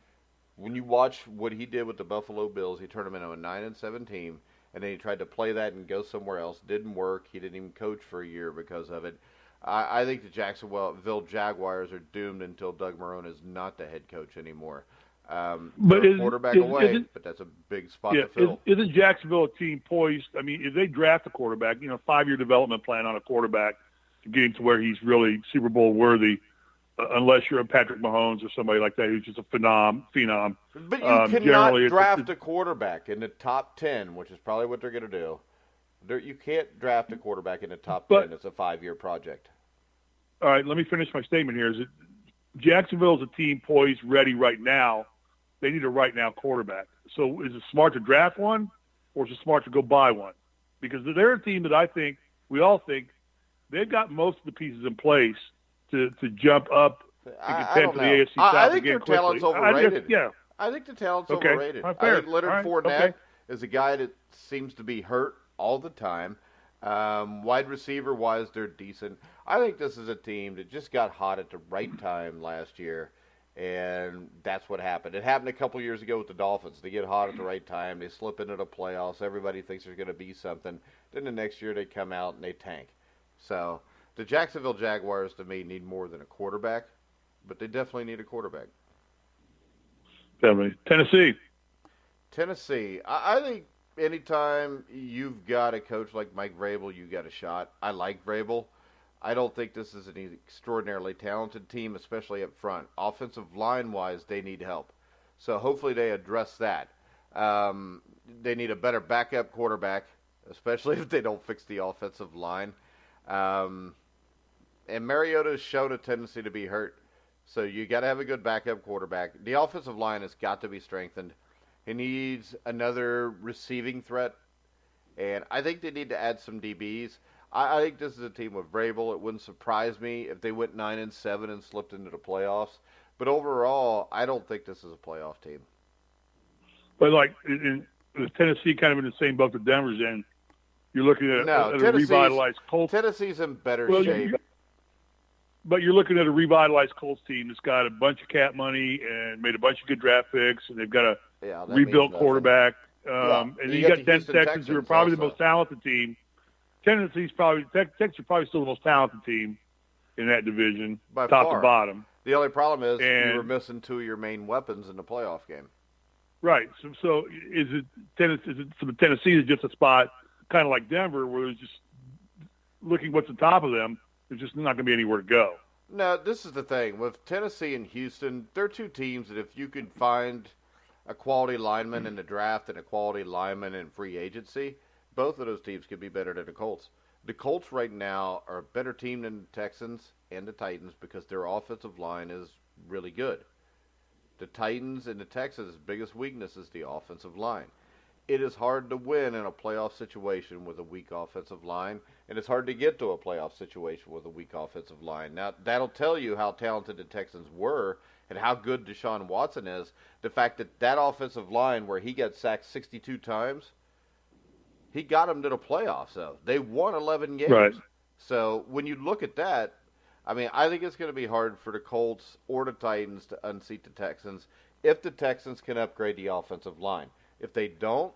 When you watch what he did with the Buffalo Bills, he turned them into a 9-7 team, and then he tried to play that and go somewhere else. Didn't work. He didn't even coach for a year because of it. I think the Jacksonville Jaguars are doomed until Doug Marrone is not the head coach anymore. But quarterback away, but that's a big spot to fill. Isn't Jacksonville a team poised? I mean, if they draft a quarterback, 5-year development plan on a quarterback to get him to where he's really Super Bowl worthy, unless you're a Patrick Mahomes or somebody like that who's just a phenom. But you cannot draft a quarterback in the top 10, which is probably what they're going to do. You can't draft a quarterback in the top 10. It's a 5-year project. All right, let me finish my statement here. Jacksonville is a team poised, ready right now. They need a right now quarterback. So is it smart to draft one, or is it smart to go buy one? Because they're a team that we all think, they've got most of the pieces in place to jump up and contend for the AFC South. I think their talent's overrated. I think the talent's overrated. I think Leonard Fournette is a guy that seems to be hurt all the time. Wide receiver-wise, they're decent. I think this is a team that just got hot at the right time last year, and that's what happened. It happened a couple years ago with the Dolphins. They get hot at the right time. They slip into the playoffs. Everybody thinks there's going to be something. Then the next year they come out and they tank. So the Jacksonville Jaguars, to me, need more than a quarterback, but they definitely need a quarterback. Definitely. Tennessee. I think anytime you've got a coach like Mike Vrabel, you got a shot. I like Vrabel. I don't think this is an extraordinarily talented team, especially up front. Offensive line-wise, they need help. So hopefully they address that. They need a better backup quarterback, especially if they don't fix the offensive line. And Mariota's shown a tendency to be hurt. So you got to have a good backup quarterback. The offensive line has got to be strengthened. He needs another receiving threat, and I think they need to add some DBs. I think this is a team with Vrabel. It wouldn't surprise me if they went 9-7 and slipped into the playoffs. But overall, I don't think this is a playoff team. But like in Tennessee, kind of in the same boat that Denver's in, you're looking at a revitalized Colts. Tennessee's in better shape. But you're looking at a revitalized Colts team that's got a bunch of cap money and made a bunch of good draft picks, and they've got a rebuilt quarterback. And you got Texans who are probably the most talented team. Texans are probably still the most talented team in that division, by top far. to bottom. The only problem is you were missing two of your main weapons in the playoff game. Right. So is it for the Tennessee is just a spot kind of like Denver where there's just looking what's the top of them, there's just not going to be anywhere to go. No, this is the thing. With Tennessee and Houston, they're two teams that if you could find a quality lineman in the draft and a quality lineman in free agency, both of those teams could be better than the Colts. The Colts right now are a better team than the Texans and the Titans because their offensive line is really good. The Titans and the Texans' biggest weakness is the offensive line. It is hard to win in a playoff situation with a weak offensive line, and it's hard to get to a playoff situation with a weak offensive line. Now, that'll tell you how talented the Texans were and how good Deshaun Watson is. The fact that offensive line, where he got sacked 62 times, he got them to the playoffs, though. They won 11 games. Right. So when you look at that, I mean, I think it's going to be hard for the Colts or the Titans to unseat the Texans if the Texans can upgrade the offensive line. If they don't,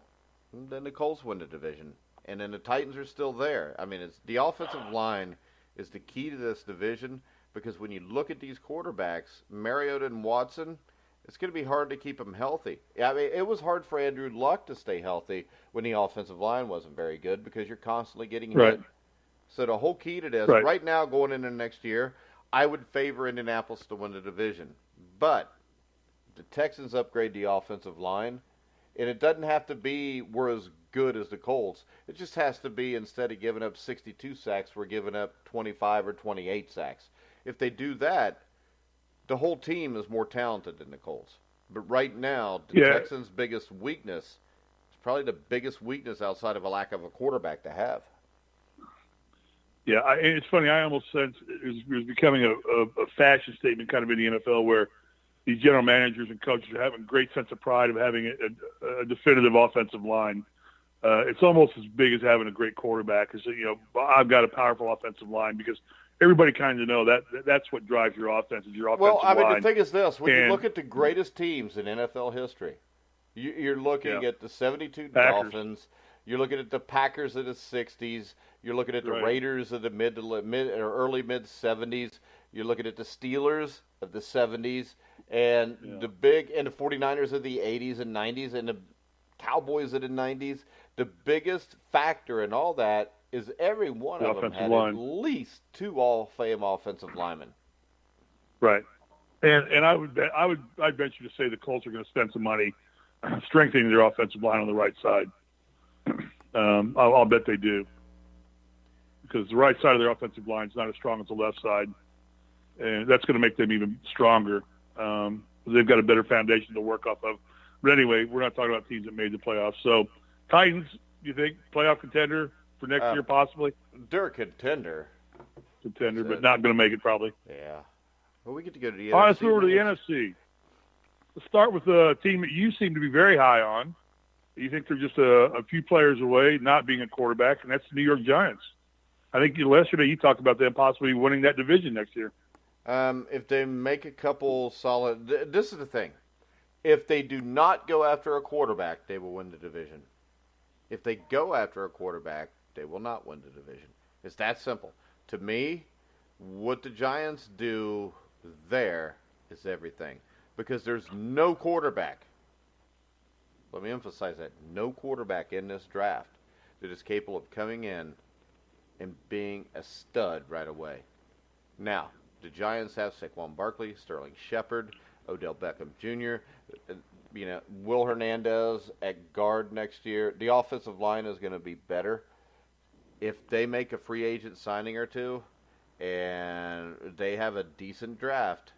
then the Colts win the division. And then the Titans are still there. I mean, the offensive line is the key to this division because when you look at these quarterbacks, Mariota and Watson, it's going to be hard to keep them healthy. I mean, it was hard for Andrew Luck to stay healthy when the offensive line wasn't very good because you're constantly getting hit. So the whole key to this, right now going into next year, I would favor Indianapolis to win the division. But the Texans upgrade the offensive line, and it doesn't have to be we're as good as the Colts. It just has to be instead of giving up 62 sacks, we're giving up 25 or 28 sacks. If they do that, the whole team is more talented than the Colts. But right now, the Texans' biggest weakness is probably the biggest weakness outside of a lack of a quarterback to have. Yeah, it's funny. I almost sense it was becoming a fashion statement kind of in the NFL where these general managers and coaches are having a great sense of pride of having a definitive offensive line. It's almost as big as having a great quarterback. Is I've got a powerful offensive line because everybody kind of know that's what drives your offense is your offensive line. Well, I mean, the thing is this. When you look at the greatest teams in NFL history, you're looking at the 72 Dolphins. You're looking at the Packers of the 60s. You're looking at the Raiders of the mid or early mid-70s. You're looking at the Steelers of the 70s and the 49ers of the 80s and 90s and the Cowboys of the 90s. The biggest factor in all that is every one of them had at least two All-Fame offensive linemen. Right. And I'd venture to say the Colts are going to spend some money strengthening their offensive line on the right side. I'll bet they do. Because the right side of their offensive line is not as strong as the left side. And that's going to make them even stronger. They've got a better foundation to work off of. But anyway, we're not talking about teams that made the playoffs. So, Titans, you think playoff contender for next year possibly? They're a contender. But not going to make it probably. Yeah. Well, we get to go to the NFC. All right, let's go over to the NFC. Let's start with a team that you seem to be very high on. You think they're just a few players away not being a quarterback, and that's the New York Giants. I think yesterday you talked about them possibly winning that division next year. If they make a couple solid – this is the thing. If they do not go after a quarterback, they will win the division. If they go after a quarterback, they will not win the division. It's that simple. To me, what the Giants do there is everything because there's no quarterback. Let me emphasize that. No quarterback in this draft that is capable of coming in and being a stud right away. Now, the Giants have Saquon Barkley, Sterling Shepard, Odell Beckham Jr., Will Hernandez at guard next year. The offensive line is going to be better. If they make a free agent signing or two and they have a decent draft,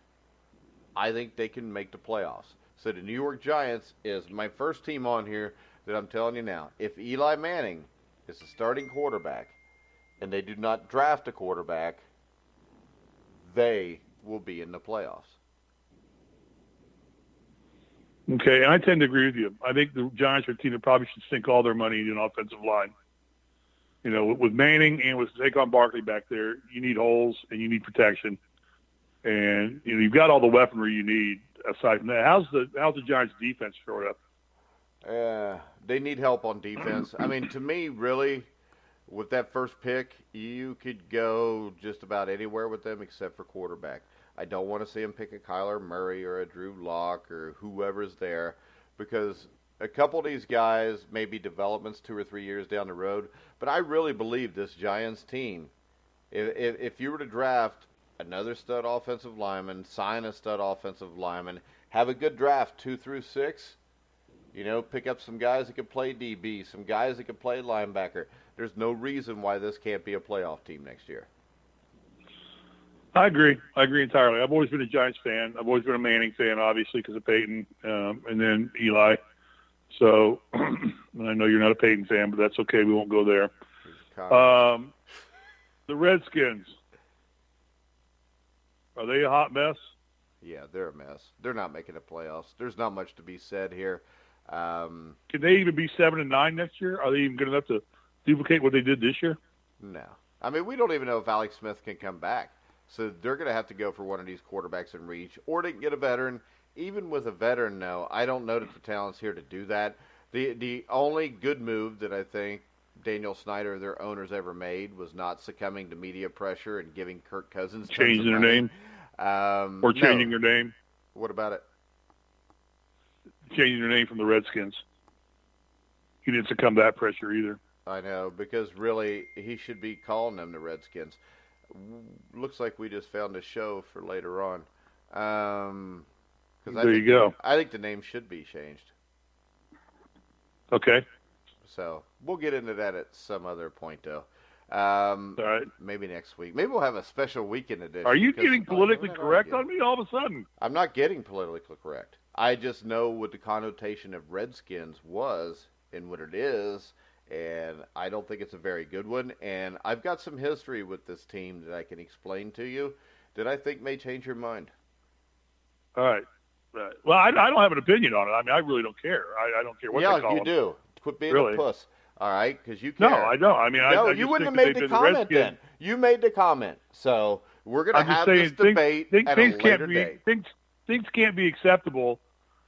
I think they can make the playoffs. So the New York Giants is my first team on here that I'm telling you now. If Eli Manning is the starting quarterback and they do not draft a quarterback, they will be in the playoffs. Okay, and I tend to agree with you. I think the Giants are a team that probably should sink all their money into an offensive line. With Manning and with Saquon Barkley back there, you need holes and you need protection. And you've got all the weaponry you need aside from that. How's the Giants' defense showed up? They need help on defense. I mean, to me, really, with that first pick, you could go just about anywhere with them except for quarterback. I don't want to see him pick a Kyler Murray or a Drew Lock or whoever's there, because a couple of these guys may be developments 2 or 3 years down the road. But I really believe this Giants team, if you were to draft another stud offensive lineman, sign a stud offensive lineman, have a good draft 2 through 6, pick up some guys that can play DB, some guys that can play linebacker. There's no reason why this can't be a playoff team next year. I agree entirely. I've always been a Giants fan. I've always been a Manning fan, obviously, because of Peyton, and then Eli. So, I know you're not a Peyton fan, but that's okay. We won't go there. The Redskins, are they a hot mess? Yeah, they're a mess. They're not making the playoffs. There's not much to be said here. Can they even be 7-9 next year? Are they even good enough to duplicate what they did this year? No. I mean, we don't even know if Alex Smith can come back. So they're going to have to go for one of these quarterbacks in reach, or they can get a veteran. Even with a veteran, no, I don't know that the talent's here to do that. The only good move that I think Daniel Snyder, their owners, ever made was not succumbing to media pressure and giving Kirk Cousins changing their name, or changing their name. What about it? Changing their name from the Redskins. He didn't succumb to that pressure either. I know, because really he should be calling them the Redskins. Looks like we just found a show for later on. There you go. I think the name should be changed. Okay. So we'll get into that at some other point, though. All right. Maybe next week. Maybe we'll have a special weekend edition. Are you getting politically correct on me all of a sudden? I'm not getting politically correct. I just know what the connotation of Redskins was and what it is, and I don't think it's a very good one. And I've got some history with this team that I can explain to you that I think may change your mind. All right. Well, I don't have an opinion on it. I mean, I really don't care. I don't care what they call them. Yeah, you do. Quit being a puss. All right, because you care. No, I don't. I mean, no, you wouldn't have made the comment then. You made the comment. So we're going to have this debate at a later date. Things can't be acceptable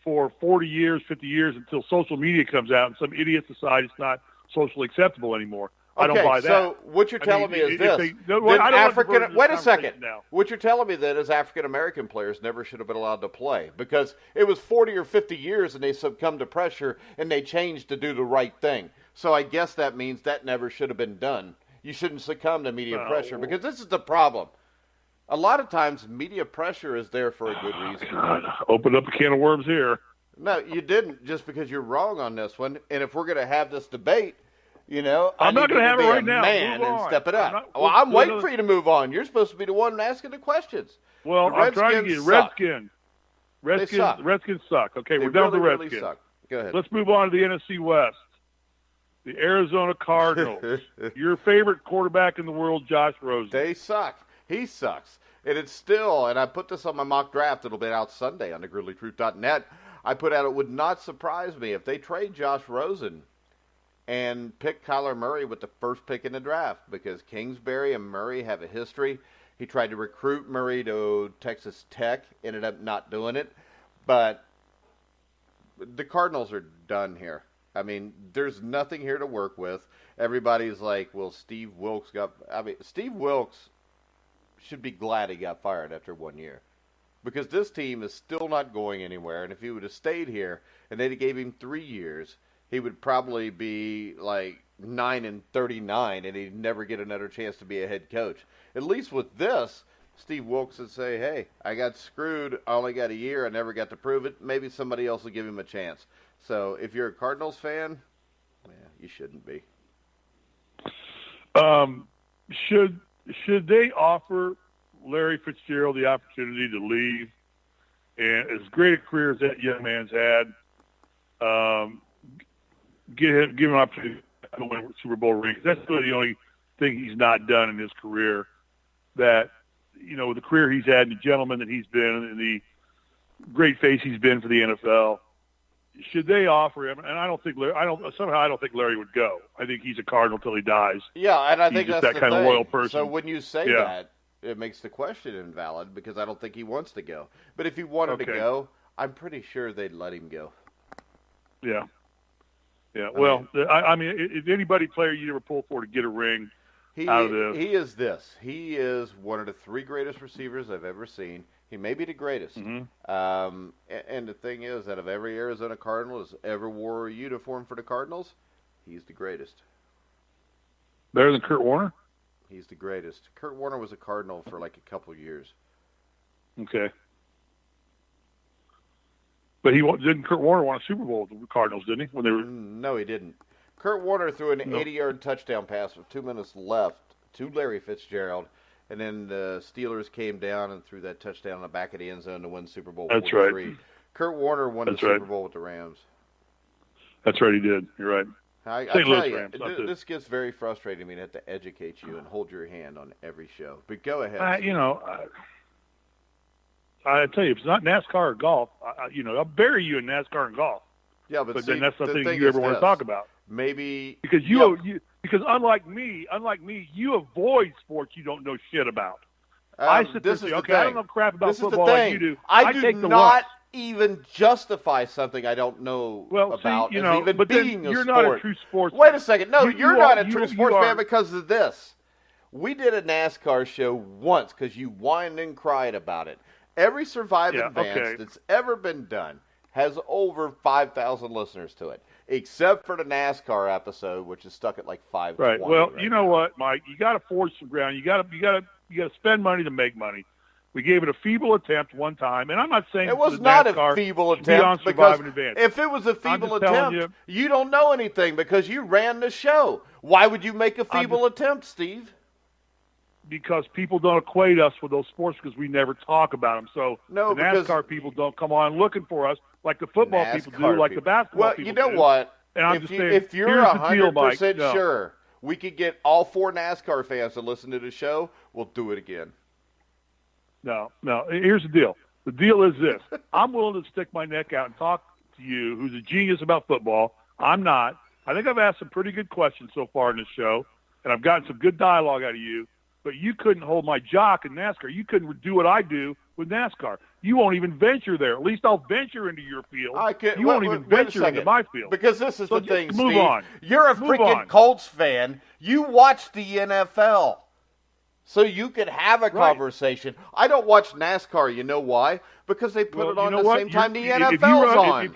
for 40 years, 50 years until social media comes out and some idiots decide it's not socially acceptable anymore. I don't buy that. So what you're telling me is this. Wait a second. What you're telling me then is African-American players never should have been allowed to play because it was 40 or 50 years and they succumbed to pressure and they changed to do the right thing. So I guess that means that never should have been done. You shouldn't succumb to media pressure because this is the problem. A lot of times media pressure is there for a good reason. Open up a can of worms here. No, you didn't just because you're wrong on this one. And if we're going to have this debate, I'm not going to have it right now. Man, and step it up. I'm waiting for you to move on. You're supposed to be the one asking the questions. Well, I'm trying to get Redskins. Redskins suck. Okay, we're done with the Redskins. Really suck. Go ahead. Let's move on to the NFC West. The Arizona Cardinals. Your favorite quarterback in the world, Josh Rosen. They suck. He sucks. And it's still, and I put this on my mock draft. It'll be out Sunday on thegrizzlytruth.net. I put out it would not surprise me if they trade Josh Rosen and pick Kyler Murray with the first pick in the draft because Kingsbury and Murray have a history. He tried to recruit Murray to Texas Tech, ended up not doing it. But the Cardinals are done here. I mean, there's nothing here to work with. Everybody's like, well, Steve Wilks Steve Wilks should be glad he got fired after 1 year because this team is still not going anywhere. And if he would have stayed here and they'd have gave him 3 years, he would probably be like 9-39, and he'd never get another chance to be a head coach. At least with this, Steve Wilkes would say, hey, I got screwed. I only got a year. I never got to prove it. Maybe somebody else will give him a chance. So if you're a Cardinals fan, you shouldn't be. Should they offer Larry Fitzgerald the opportunity to leave? And as great a career as that young man's had, give him an opportunity to win a Super Bowl ring. That's really the only thing he's not done in his career. That, with the career he's had and the gentleman that he's been and the great face he's been for the NFL, should they offer him? And I don't think Larry would go. I think he's a Cardinal till he dies. Yeah, and I think that's that kind of loyal person. So when you say that, it makes the question invalid because I don't think he wants to go. But if he wanted to go, I'm pretty sure they'd let him go. Yeah. Yeah. I mean, if anybody player you ever pull for to get a ring out of this, he is this. He is one of the 3 greatest receivers I've ever seen. He may be the greatest. Mm-hmm. And the thing is, out of every Arizona Cardinal that's ever wore a uniform for the Cardinals, he's the greatest. Better than Kurt Warner? He's the greatest. Kurt Warner was a Cardinal for like a couple years. Okay. But didn't Kurt Warner won a Super Bowl with the Cardinals, didn't he? No, he didn't. Kurt Warner threw an 80-yard touchdown pass with 2 minutes left to Larry Fitzgerald, and then the Steelers came down and threw that touchdown in the back of the end zone to win Super Bowl 43. That's right. Kurt Warner won the Super Bowl with the Rams. That's right, he did. You're right. I tell you, this gets very frustrating to me to have to educate you and hold your hand on every show. But go ahead. I tell you, if it's not NASCAR or golf, I'll bury you in NASCAR and golf. Yeah, but then that's the thing you ever want to talk about. Maybe because because unlike me, you avoid sports you don't know shit about. I sit there and say, okay, I don't know crap about football like you do. I do not even justify something I don't know about but being a you're sport. Not a true sportsman. Wait a second. No, you're not a true sports fan because of this. We did a NASCAR show once because you whined and cried about it. Every Survive Advance that's ever been done has over 5,000 listeners to it, except for the NASCAR episode, which is stuck at like 520. Right. Well, you know what, Mike? You got to forge some ground. You got to spend money to make money. We gave it a feeble attempt one time, and I'm not saying it was not a feeble attempt because if it was a feeble attempt, you don't know anything because you ran the show. Why would you make a feeble attempt, Steve? Because people don't equate us with those sports because we never talk about them. So the NASCAR people don't come on looking for us like the football people do, like the basketball people do. Well, you know what? And I'm just saying, if you're 100% sure we could get all 4 NASCAR fans to listen to the show, we'll do it again. No. Here's the deal. The deal is this. I'm willing to stick my neck out and talk to you, who's a genius about football. I'm not. I think I've asked some pretty good questions so far in this show, and I've gotten some good dialogue out of you. But you couldn't hold my jock in NASCAR. You couldn't do what I do with NASCAR. You won't even venture there. At least I'll venture into your field. You won't even venture into my field. Because this is the thing, Steve. Move on. You're a freaking Colts fan. You watch the NFL. So you could have a conversation. I don't watch NASCAR. You know why? Because they put it on the same time the NFL's on.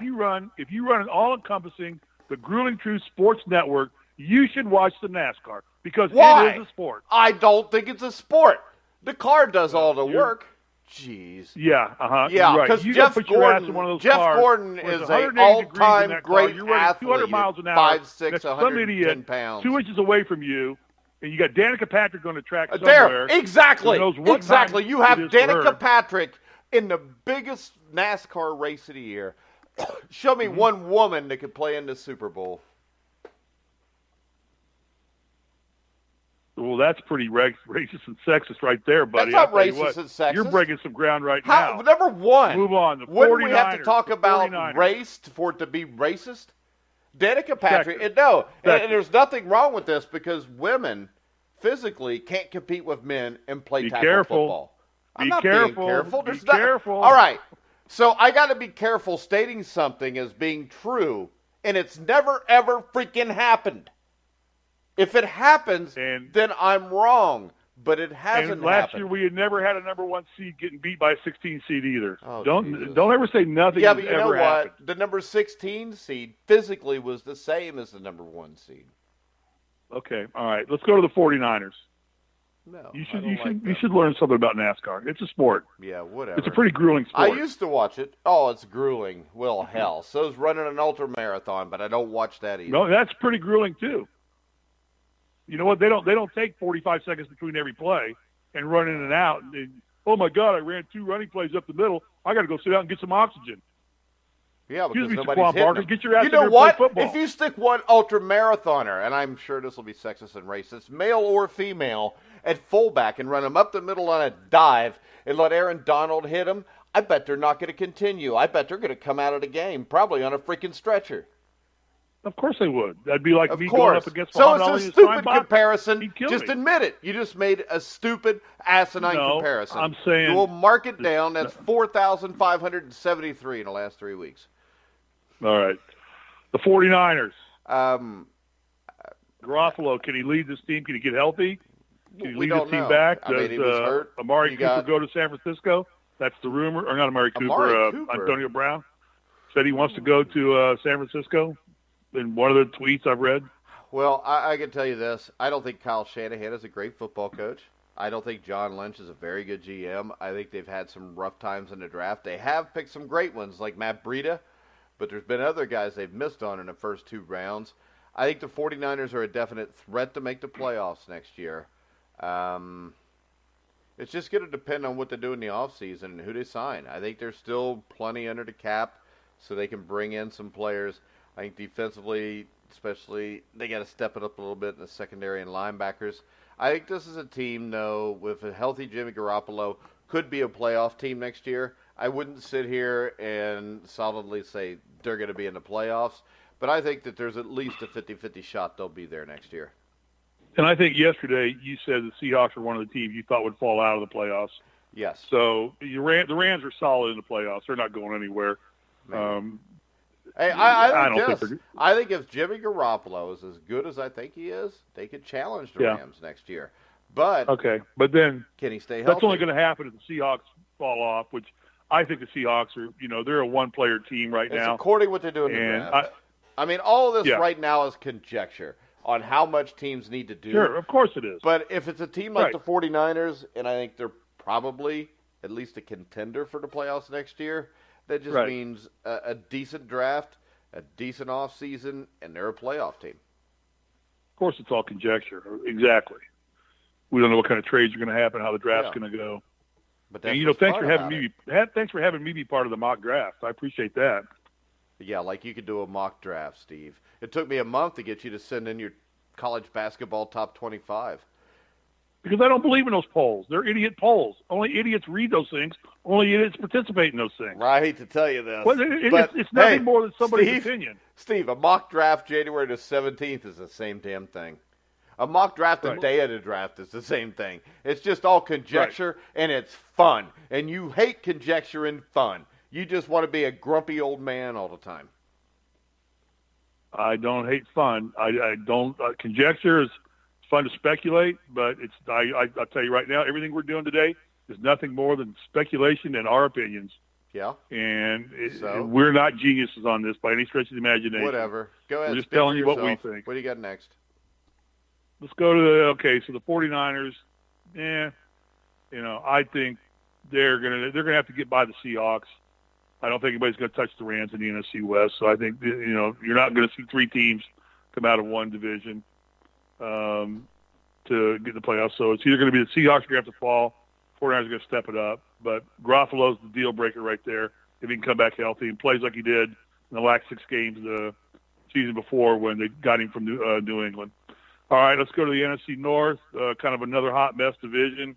If you run an all-encompassing, the Grueling Truth Sports Network, you should watch the NASCAR because it is a sport. I don't think it's a sport. The car does all the work. Jeez. Yeah, Yeah, because Jeff Gordon is an all-time great athlete. 200 miles an hour. 5'6", 110 pounds. 2 inches away from you, and you got Danica Patrick on the track somewhere. There, exactly. You have Danica Patrick in the biggest NASCAR race of the year. Show me one woman that could play in the Super Bowl. Well, that's pretty racist and sexist right there, buddy. That's not racist and sexist. You're breaking some ground right now. Number one. Move on. Wouldn't we have to talk about race for it to be racist? Danica Patrick. And there's nothing wrong with this because women physically can't compete with men and play tackle football. I'm not being careful. Be careful. All right. So I got to be careful stating something as being true, and it's never, ever freaking happened. If it happens, then I'm wrong. But it hasn't happened. Last year we had never had a number 1 seed getting beat by a 16 seed either. Oh, don't ever say nothing. Yeah, but you know what? Happened. The number 16 seed physically was the same as the number 1 seed. Okay, all right. Let's go to the 49ers. No, You I should don't you like should them. you should learn something about NASCAR. It's a sport. Yeah, whatever. It's a pretty grueling I sport. used to watch it. Oh, it's grueling. Well, hell. So's running an ultra marathon, but I don't watch that either. No, that's pretty grueling too. You know what? They don't take 45 seconds between every play and run in and out. Oh my God, I ran 2 running plays up the middle. I got to go sit down and get some oxygen. Yeah, because Excuse me, nobody's Saquon hitting Barkley, them. get your ass You in there know and play what? football. If you stick one ultra marathoner, and I'm sure this will be sexist and racist, male or female, at fullback and run them up the middle on a dive and let Aaron Donald hit them, I bet they're not going to continue. I bet they're going to come out of the game, probably on a freaking stretcher. Of course they would. That'd be like Of me course. going up against So Muhammad Ali it's a and trying stupid boxing. comparison. He'd kill Just me. admit it. You just made a stupid, asinine No, comparison. I'm saying- You will mark it down. That's 4,573 in the last 3 weeks. All right. The 49ers. Um, Garoppolo, can he lead this team? Can he get healthy? Can he we lead don't this team know. back? I mean, he was hurt. Amari You Cooper got- go to San Francisco? That's the rumor. Or not Amari Cooper, Cooper. Antonio Brown said he wants to go to San Francisco in one of the tweets I've read. Well, I can tell you this. I don't think Kyle Shanahan is a great football coach. I don't think John Lynch is a very good GM. I think they've had some rough times in the draft. They have picked some great ones like Matt Breida, but there's been other guys they've missed on in the first 2 rounds. I think the 49ers are a definite threat to make the playoffs next year. It's just going to depend on what they do in the offseason and who they sign. I think there's still plenty under the cap so they can bring in some players. I think defensively, especially, they got to step it up a little bit in the secondary and linebackers. I think this is a team, though, with a healthy Jimmy Garoppolo, could be a playoff team next year. I wouldn't sit here and solidly say they're going to be in the playoffs, but I think that there's at least a 50-50 shot they'll be there next year. And I think yesterday you said the Seahawks were one of the teams you thought would fall out of the playoffs. Yes. So the Rams are solid in the playoffs. They're not going anywhere. Hey, I don't think think this. I think if Jimmy Garoppolo is as good as I think he is, they could challenge the Yeah. Rams next year. But Okay, but then can he stay healthy? that's only going to happen if the Seahawks fall off, which I think the Seahawks are, they're a one-player team right It's now. according to what they do in the And draft. I mean, all of this Yeah. right now is conjecture on how much teams need to do. Sure, of course it is. But if it's a team like Right. the 49ers, and I think they're probably at least a contender for the playoffs next year, that just Right. means a decent draft, a decent offseason, and they're a playoff team. Of course, it's all conjecture. Exactly. We don't know what kind of trades are going to happen, how the draft's Yeah. going to go. But that's And what's thanks fun for having about it. Thanks for having me be part of the mock draft. I appreciate that. Yeah, like you could do a mock draft, Steve. It took me a month to get you to send in your college basketball top 25. Because I don't believe in those polls. They're idiot polls. Only idiots read those things. Only idiots participate in those things. I hate to tell you this. Well, but, it's nothing hey, more than somebody's Steve, opinion. Steve, a mock draft January the 17th is the same damn thing. A mock draft the Right. day of the draft is the same thing. It's just all conjecture, and it's fun. And you hate conjecture and fun. You just want to be a grumpy old man all the time. I don't hate fun. I don't conjecture is fun to speculate, but I'll tell you right now, everything we're doing today is nothing more than speculation and our opinions. Yeah? And So? we're not geniuses on this by any stretch of the imagination. Whatever. Go ahead. We're just speak telling for you what we yourself. think. What do you got next? Let's go to so the 49ers, I think they're gonna have to get by the Seahawks. I don't think anybody's going to touch the Rams in the NFC West. So I think you're not going to see 3 teams come out of one division to get in the playoffs. So it's either going to be the Seahawks are going to have to fall, 49ers are going to step it up. But Garoppolo's the deal breaker right there if he can come back healthy and plays like he did in the last 6 games the season before when they got him from New England. All right, let's go to the NFC North, kind of another hot mess division.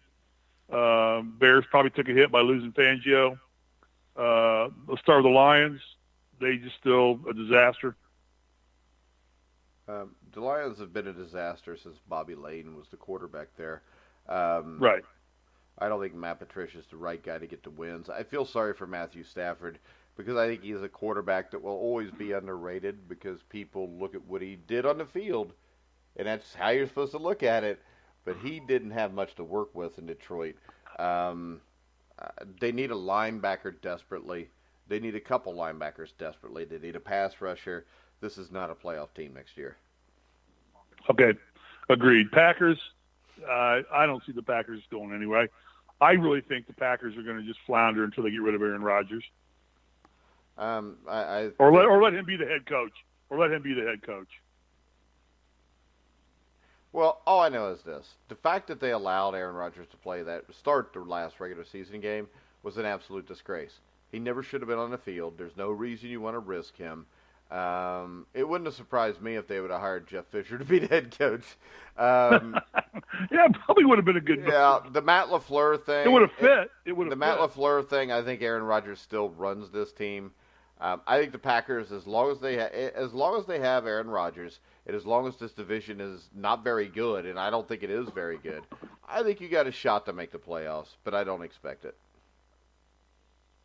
Bears probably took a hit by losing Fangio. Let's start with the Lions. They just still a disaster. The Lions have been a disaster since Bobby Layne was the quarterback there. Right. I don't think Matt Patricia's the right guy to get the wins. I feel sorry for Matthew Stafford because I think he's a quarterback that will always be underrated because people look at what he did on the field, and that's how you're supposed to look at it. But he didn't have much to work with in Detroit. They need a linebacker desperately. They need a couple linebackers desperately. They need a pass rusher. This is not a playoff team next year. Okay, agreed. Packers, I don't see the Packers going anyway. I really think the Packers are going to just flounder until they get rid of Aaron Rodgers. Or let him be the head coach. Well, all I know is this. The fact that they allowed Aaron Rodgers to start their last regular season game was an absolute disgrace. He never should have been on the field. There's no reason you want to risk him. It wouldn't have surprised me if they would have hired Jeff Fisher to be the head coach. Yeah, probably would have been a good move. Yeah, the Matt LaFleur thing. It would have fit. The Matt LaFleur thing, I think Aaron Rodgers still runs this team. I think the Packers, as long as they have Aaron Rodgers, and as long as this division is not very good, and I don't think it is very good, I think you got a shot to make the playoffs, but I don't expect it.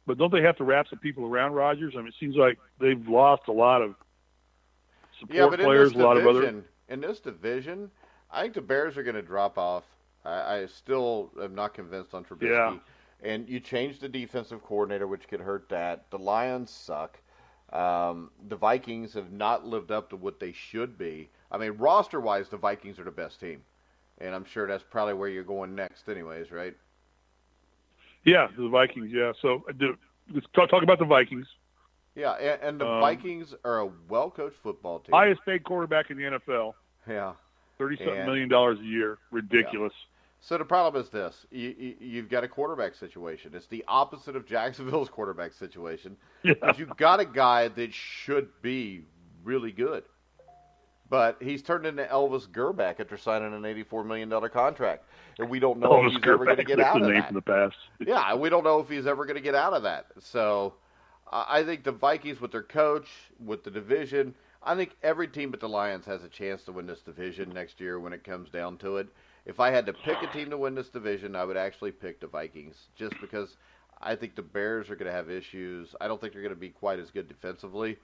But don't they have to wrap some people around Rodgers? I mean, it seems like they've lost a lot of support players, a lot of other. In this division, I think the Bears are going to drop off. I still am not convinced on Trubisky. Yeah. And you change the defensive coordinator, which could hurt that. The Lions suck. The Vikings have not lived up to what they should be. I mean, roster-wise, the Vikings are the best team. And I'm sure that's probably where you're going next anyways, right? Yeah, the Vikings, yeah. So let's talk about the Vikings. Yeah, and the Vikings are a well-coached football team. Highest paid quarterback in the NFL. Yeah. $30-something million a year. Ridiculous. Yeah. So the problem is this. You've got a quarterback situation. It's the opposite of Jacksonville's quarterback situation. Yeah. Because you've got a guy that should be really good. But he's turned into Elvis Grbac after signing an $84 million contract. And we don't know if he's ever going to get out of that. From the past. Yeah, we don't know if he's ever going to get out of that. So I think the Vikings, with their coach, with the division, I think every team but the Lions has a chance to win this division next year when it comes down to it. If I had to pick a team to win this division, I would actually pick the Vikings, just because I think the Bears are going to have issues. I don't think they're going to be quite as good defensively.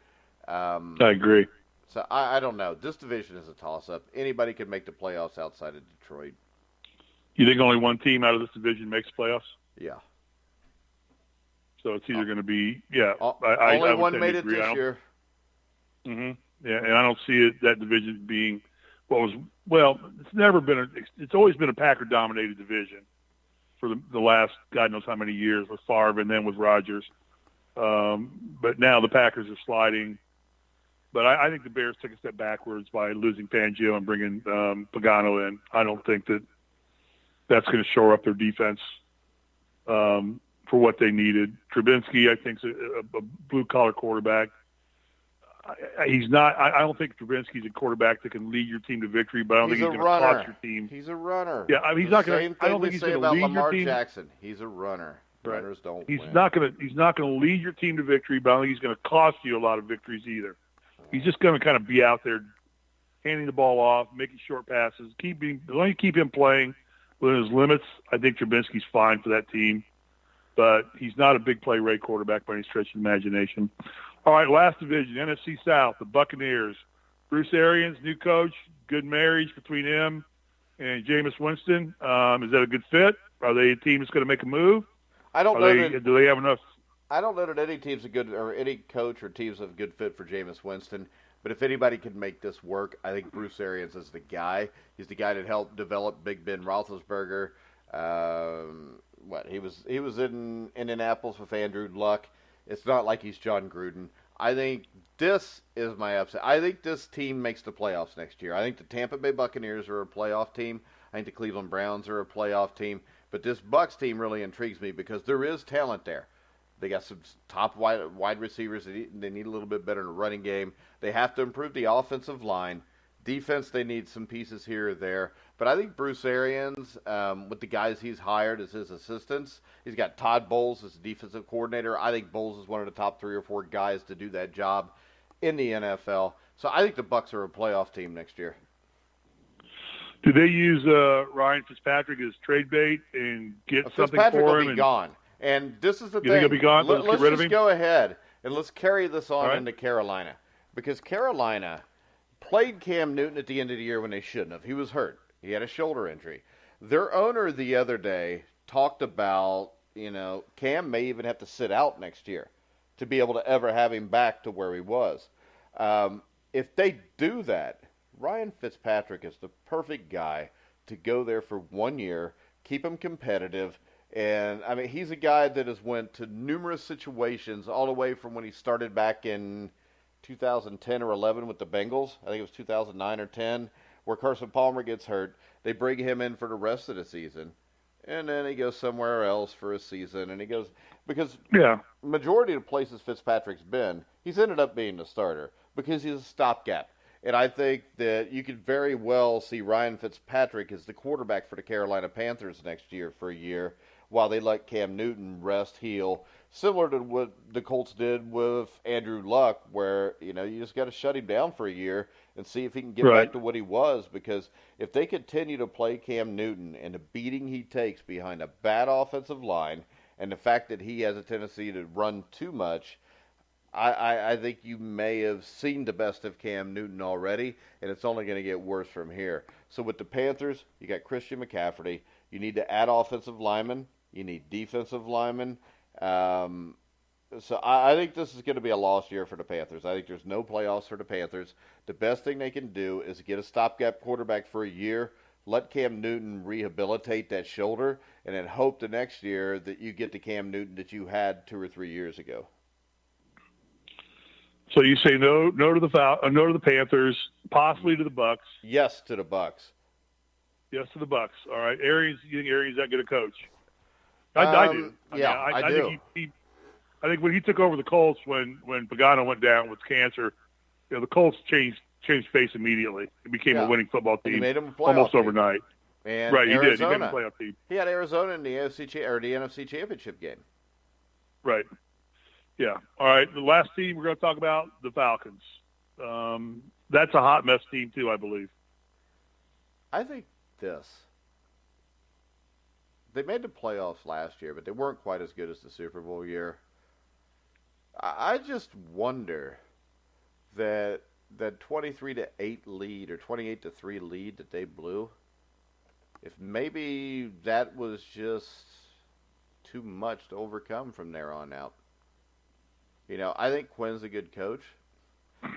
I agree. So I don't know. This division is a toss-up. Anybody can make the playoffs outside of Detroit. You think only one team out of this division makes playoffs? Yeah. So it's either going to be, yeah. Only one made it this year. Mm-hmm. Yeah, and I don't see that division being it's always been a Packer-dominated division for the last God knows how many years with Favre and then with Rodgers. But now the Packers are sliding. But I think the Bears took a step backwards by losing Fangio and bringing Pagano in. I don't think that's going to shore up their defense for what they needed. Trubisky, I think, is a blue-collar quarterback. He's not. I don't think Trubisky's a quarterback that can lead your team to victory, but I don't think he's going to cost your team. He's a runner. Yeah, I mean, he's not going to. I don't think he's going to lead Lamar your team. Jackson. He's a runner. Right. Runners don't He's win. not going to. He's not going to lead your team to victory, but I don't think he's going to cost you a lot of victories either. He's just going to kind of be out there, handing the ball off, making short passes. As long as you keep him playing within his limits, I think Trubisky's fine for that team. But he's not a big play rate quarterback by any stretch of the imagination. All right, last division, NFC South, the Buccaneers. Bruce Arians, new coach, good marriage between him and Jameis Winston. Is that a good fit? Are they a team that's going to make a move? I don't know. Do they have enough? I don't know that any team's a good, or any coach or team's a good fit for Jameis Winston. But if anybody can make this work, I think Bruce Arians is the guy. He's the guy that helped develop Big Ben Roethlisberger. He was in Indianapolis with Andrew Luck. It's not like he's John Gruden. I think this is my upset. I think this team makes the playoffs next year. I think the Tampa Bay Buccaneers are a playoff team. I think the Cleveland Browns are a playoff team. But this Bucs team really intrigues me because there is talent there. They got some top wide receivers. They need a little bit better in the running game. They have to improve the offensive line. Defense, they need some pieces here or there. But I think Bruce Arians, with the guys he's hired as his assistants, he's got Todd Bowles as defensive coordinator. I think Bowles is one of the top 3 or 4 guys to do that job in the NFL. So I think the Bucs are a playoff team next year. Do they use Ryan Fitzpatrick as trade bait and get something Fitzpatrick for him? Will be gone. And this is the thing. You think he'll be gone? Let's get rid of him? just go ahead and let's carry this on Right. into Carolina. Because Carolina played Cam Newton at the end of the year when they shouldn't have. He was hurt. He had a shoulder injury. Their owner the other day talked about, Cam may even have to sit out next year to be able to ever have him back to where he was. If they do that, Ryan Fitzpatrick is the perfect guy to go there for 1 year, keep him competitive. And, I mean, he's a guy that has went to numerous situations all the way from when he started back in 2010 or 11 with the Bengals. I think it was 2009 or 10, where Carson Palmer gets hurt. They bring him in for the rest of the season. And then he goes somewhere else for a season. And he goes, because majority of the places Fitzpatrick's been, he's ended up being the starter because he's a stopgap. And I think that you could very well see Ryan Fitzpatrick as the quarterback for the Carolina Panthers next year for a year while they let Cam Newton rest, heal, similar to what the Colts did with Andrew Luck, where, you just got to shut him down for a year and see if he can get back to what he was. Because if they continue to play Cam Newton and the beating he takes behind a bad offensive line and the fact that he has a tendency to run too much, I think you may have seen the best of Cam Newton already, and it's only going to get worse from here. So with the Panthers, you got Christian McCaffrey. You need to add offensive linemen. You need defensive linemen. So I think this is going to be a lost year for the Panthers. I think there's no playoffs for the Panthers. The best thing they can do is get a stopgap quarterback for a year, let Cam Newton rehabilitate that shoulder, and then hope the next year that you get the Cam Newton that you had 2 or 3 years ago. So you say no to the Panthers, possibly to the Bucks. Yes to the Bucks. Yes to the Bucks. All right, Arians. You think Arians that good a coach? I do. I do. I think when he took over the Colts, when Pagano went down with cancer, the Colts changed face immediately. It became a winning football team. He made him a almost team. Overnight. And right, Arizona, he did. He made him a playoff team. He had Arizona in the NFC Championship game. Right. Yeah. All right. The last team we're going to talk about, the Falcons. That's a hot mess team too, I believe. I think this. They made the playoffs last year, but they weren't quite as good as the Super Bowl year. I just wonder that 23-8 lead or 28-3 lead that they blew, if maybe that was just too much to overcome from there on out. I think Quinn's a good coach,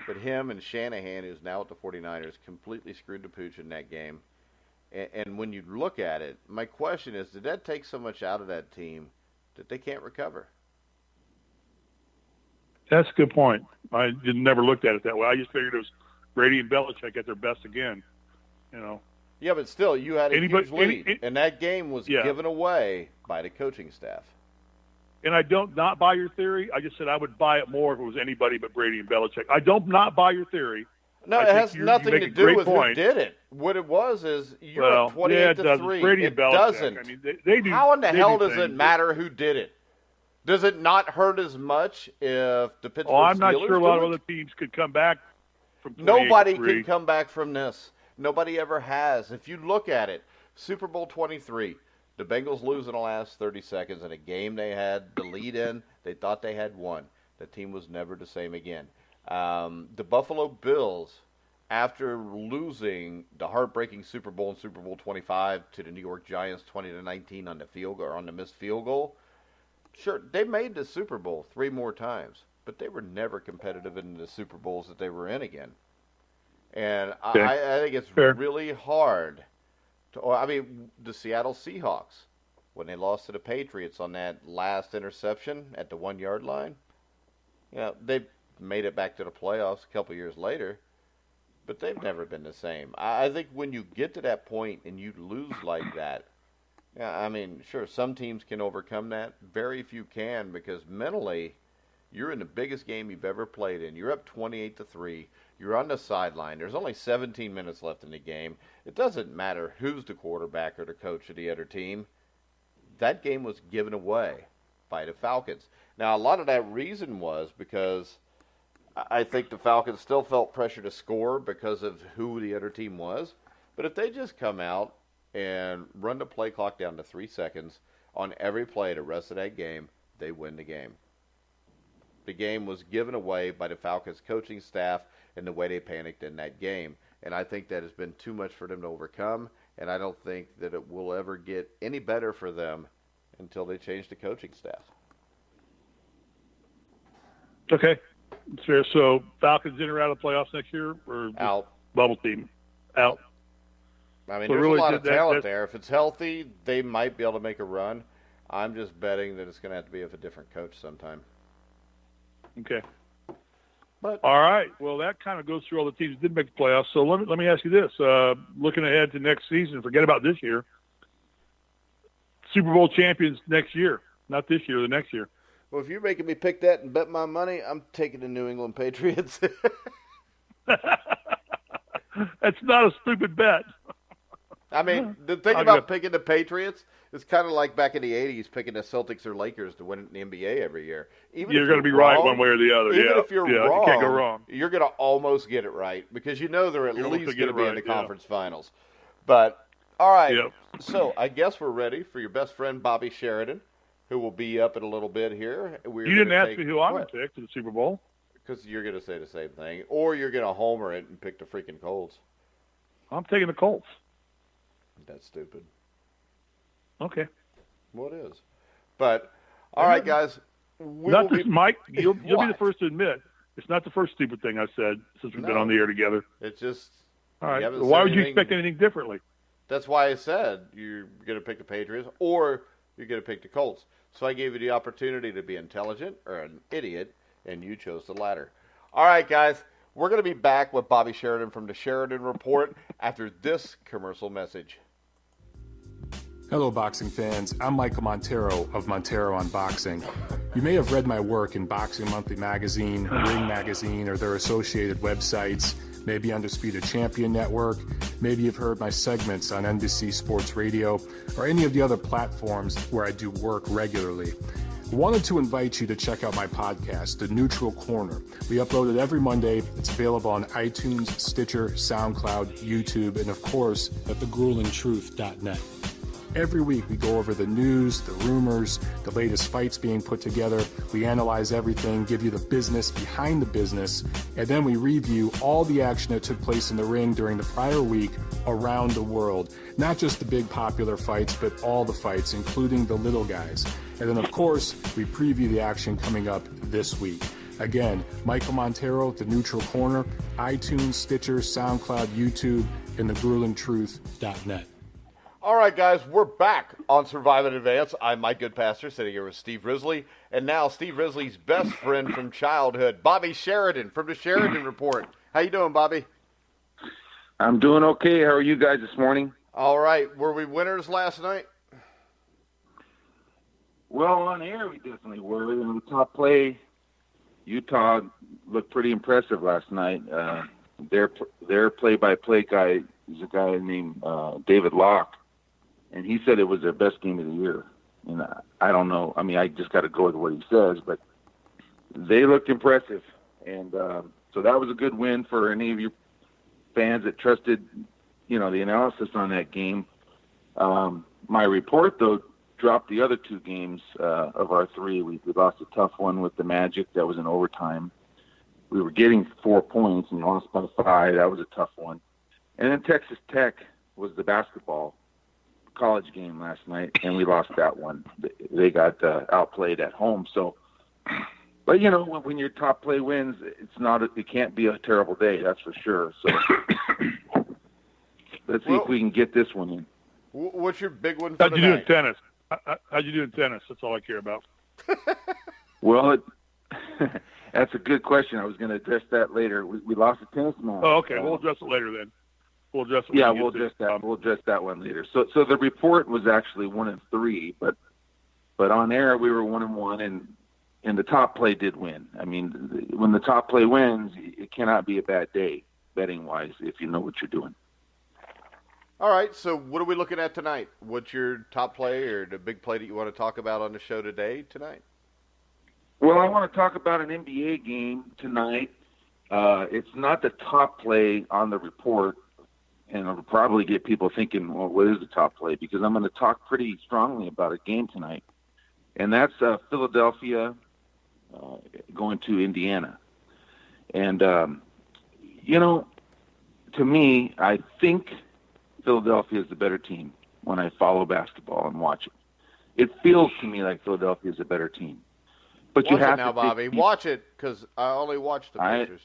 but him and Shanahan, who's now at the 49ers, completely screwed the pooch in that game. And when you look at it, my question is, did that take so much out of that team that they can't recover? That's a good point. I never looked at it that way. I just figured it was Brady and Belichick at their best again. Yeah, but still, you had a huge lead, and that game was given away by the coaching staff. And I don't not buy your theory. I just said I would buy it more if it was anybody but Brady and Belichick. I don't not buy your theory. No, it has nothing to do with who did it. What it was is you're at 28-3. Brady and Belichick. Doesn't. I mean, they do. How in the hell does it matter who did it? Does it not hurt as much if the Pittsburgh Steelers I'm not sure a lot of other teams could come back from 28-3. Nobody can come back from this. Nobody ever has. If you look at it, Super Bowl 23, the Bengals lose in the last 30 seconds in a game they had the lead in. They thought they had won. The team was never the same again. The Buffalo Bills, after losing the heartbreaking Super Bowl in Super Bowl 25 to the New York Giants 20-19 on the field goal or on the missed field goal, sure, they made the Super Bowl 3 more times, but they were never competitive in the Super Bowls that they were in again. And I think it's really hard the Seattle Seahawks, when they lost to the Patriots on that last interception at the 1-yard line, they made it back to the playoffs a couple years later, but they've never been the same. I think when you get to that point and you lose like that, sure, some teams can overcome that. Very few can, because mentally, you're in the biggest game you've ever played in. You're up 28-3. You're on the sideline. There's only 17 minutes left in the game. It doesn't matter who's the quarterback or the coach of the other team. That game was given away by the Falcons. Now, a lot of that reason was because I think the Falcons still felt pressure to score because of who the other team was. But if they just come out and run the play clock down to 3 seconds on every play the rest of that game, they win the game. The game was given away by the Falcons coaching staff and the way they panicked in that game. And I think that has been too much for them to overcome, and I don't think that it will ever get any better for them until they change the coaching staff. Okay. Fair. So Falcons in or out of the playoffs next year? Or out. Bubble team? Out. I mean, So there's really, a lot of talent there. If it's healthy, they might be able to make a run. I'm just betting that it's going to have to be with a different coach sometime. Okay. But all right. Well, that kind of goes through all the teams that did make the playoffs. So let me ask you this: looking ahead to next season, forget about this year. Super Bowl champions next year, not this year, the next year. Well, if you're making me pick that and bet my money, I'm taking the New England Patriots. That's not a stupid bet. I mean, the thing about picking the Patriots is kind of like back in the 80s picking the Celtics or Lakers to win the NBA every year. You're going to be right one way or the other. Even if you're wrong, you can't go wrong. You're going to almost get it right because you know they're at least going to be in the conference yeah. finals. But, all right, Yep. So I guess we're ready for your best friend, Bobby Sheridan, who will be up in a little bit here. You didn't ask me who I'm going to pick to the Super Bowl. Because you're going to say the same thing. Or you're going to homer it and pick the freaking Colts. I'm taking the Colts. That's stupid. Okay. Well, it is. But, all right, guys. Mike, you'll be the first to admit, it's not the first stupid thing I've said since we've been on the air together. It's just. All right. So why would you expect anything differently? That's why I said you're going to pick the Patriots or you're going to pick the Colts. So I gave you the opportunity to be intelligent or an idiot, and you chose the latter. All right, guys. We're going to be back with Bobby Sheridan from the Sheridan Report after this commercial message. Hello, boxing fans. I'm Michael Montero of Montero on Boxing. You may have read my work in Boxing Monthly Magazine, Ring Magazine, or their associated websites, maybe Undisputed Champion Network, maybe you've heard my segments on NBC Sports Radio, or any of the other platforms where I do work regularly. I wanted to invite you to check out my podcast, The Neutral Corner. We upload it every Monday. It's available on iTunes, Stitcher, SoundCloud, YouTube, and of course at thegruelingtruth.net. Every week we go over the news, the rumors, the latest fights being put together. We analyze everything, give you the business behind the business, and then we review all the action that took place in the ring during the prior week around the world. Not just the big popular fights, but all the fights, including the little guys. And then, of course, we preview the action coming up this week. Again, Michael Montero, The Neutral Corner, iTunes, Stitcher, SoundCloud, YouTube, and thegruelingtruth.net. All right, guys, we're back on Survive in Advance. I'm Mike Goodpaster, sitting here with Steve Risley, and now Steve Risley's best friend from childhood, Bobby Sheridan from the Sheridan Report. How you doing, Bobby? I'm doing okay. How are you guys this morning? All right. Were we winners last night? Well, on air we definitely were. In the top play, Utah looked pretty impressive last night. Their play-by-play guy is a guy named David Locke. And he said it was their best game of the year. And I don't know. I mean, I just got to go with what he says. But they looked impressive. And so that was a good win for any of you fans that trusted, the analysis on that game. My report, though, dropped the other two games of our three. We lost a tough one with the Magic. That was in overtime. We were getting 4 points and lost by 5. That was a tough one. And then Texas Tech was the basketball college game last night, and we lost that one. They got outplayed at home. So, but when your top play wins, it can't be a terrible day. That's for sure. So let's see if we can get this one in. What's your big one? How'd you do in tennis? How'd you do in tennis? That's all I care about. Well, that's a good question. I was going to address that later. We lost a tennis match. Oh, okay. We'll address it later then. We'll address it. Yeah, we'll address that. We'll address that one later. So the report was actually 1-3, but on air we were 1-1, and the top play did win. I mean, when the top play wins, it cannot be a bad day betting wise if you know what you're doing. All right. So what are we looking at tonight? What's your top play or the big play that you want to talk about on the show tonight? Well, I want to talk about an NBA game tonight. It's not the top play on the report. And it'll probably get people thinking, well, what is the top play? Because I'm going to talk pretty strongly about a game tonight. And that's Philadelphia going to Indiana. And, to me, I think Philadelphia is the better team when I follow basketball and watch it. It feels to me like Philadelphia is a better team. But watch you have it now, to Bobby. Watch it, because I only watch the pictures.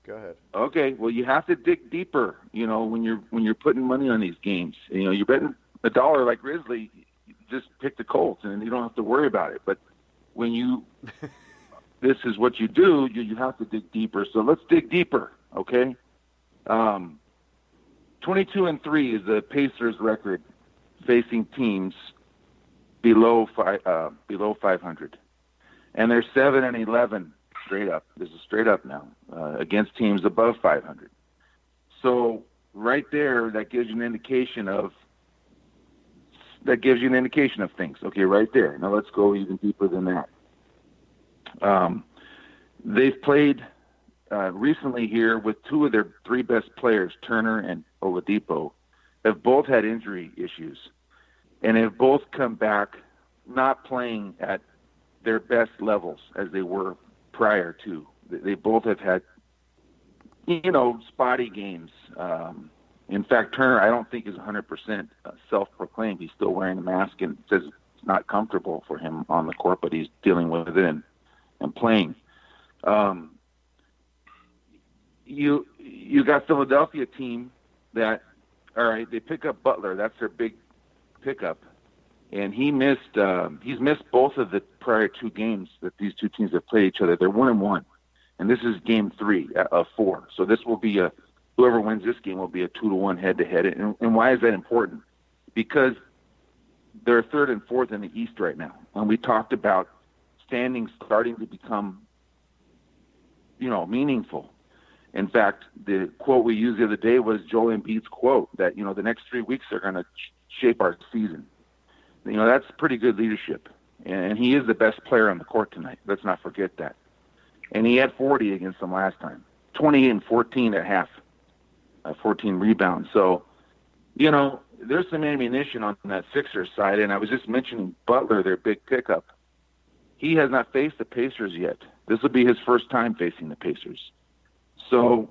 Go ahead. Okay, well, you have to dig deeper. When you're putting money on these games, you're betting $1 like Risley. You just pick the Colts, and you don't have to worry about it. But when this is what you do. You have to dig deeper. So let's dig deeper. Okay. 22-3 is the Pacers' record facing teams below 500, and they're 7-11 straight up. This is straight up now against teams above 500. So right there, that gives you an indication of things. Okay, right there. Now let's go even deeper than that. They've played recently here with two of their three best players, Turner and Oladipo, have both had injury issues and have both come back not playing at their best levels as they were prior to. They both have had, spotty games. In fact, Turner, I don't think is 100% self-proclaimed. He's still wearing a mask and says it's not comfortable for him on the court, but he's dealing with it and playing. You got Philadelphia team that, all right, they pick up Butler. That's their big pickup. And he's missed both of the prior two games that these two teams have played each other. They're 1-1. And this is game 3 of 4. So this will be whoever wins this game will be a 2-1 head-to-head. And why is that important? Because they're 3rd and 4th in the East right now. And we talked about standings starting to become, meaningful. In fact, the quote we used the other day was Joel Embiid's quote that, the next 3 weeks are going to shape our season. That's pretty good leadership. And he is the best player on the court tonight. Let's not forget that. And he had 40 against them last time. 20 and 14 at half. 14 rebounds. So, there's some ammunition on that Sixers side. And I was just mentioning Butler, their big pickup. He has not faced the Pacers yet. This will be his first time facing the Pacers. So,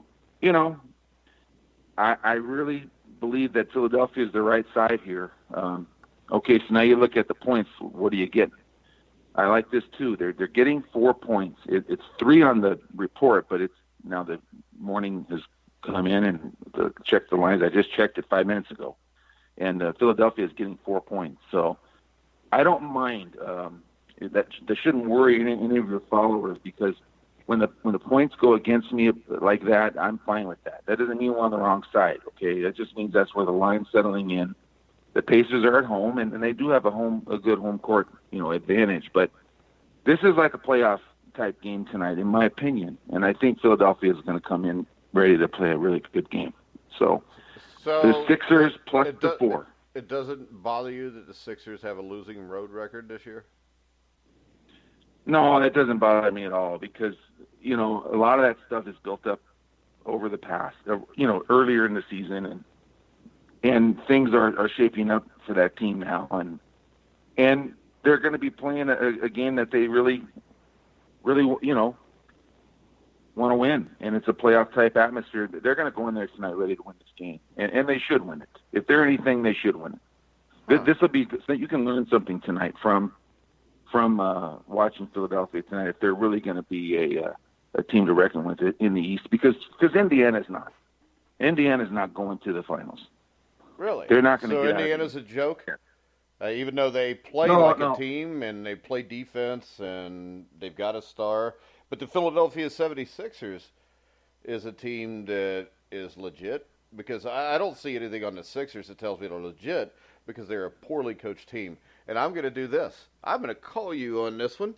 I really believe that Philadelphia is the right side here. Okay, so now you look at the points. What do you get? I like this too. They're getting 4 points. It's 3 on the report, but it's now the morning has come in and check the lines. I just checked it 5 minutes ago, and Philadelphia is getting 4 points. So I don't mind. That shouldn't worry any of your followers, because when the points go against me like that, I'm fine with that. That doesn't mean we're on the wrong side. Okay, that just means that's where the line's settling in. The Pacers are at home, and they do have a good home court, advantage. But this is like a playoff type game tonight, in my opinion. And I think Philadelphia is going to come in ready to play a really good game. So the Sixers plus the 4. It doesn't bother you that the Sixers have a losing road record this year? No, that doesn't bother me at all, because a lot of that stuff is built up over the past, earlier in the season, and things are shaping up for that team now, and they're going to be playing a game that they really want to win, and it's a playoff type atmosphere. They're going to go in there tonight ready to win this game, and they should win it. If they're anything, they should win it. This will be so you can learn something tonight from watching Philadelphia tonight, if they're really going to be a team to reckon with in the East, because Indiana's not. Indiana's not going to the finals. Really? They're not going to. So get Indiana's a joke, even though they play a team and they play defense and they've got a star. But the Philadelphia 76ers is a team that is legit, because I don't see anything on the Sixers that tells me they're legit, because they're a poorly coached team. And I'm going to do this. I'm going to call you on this one,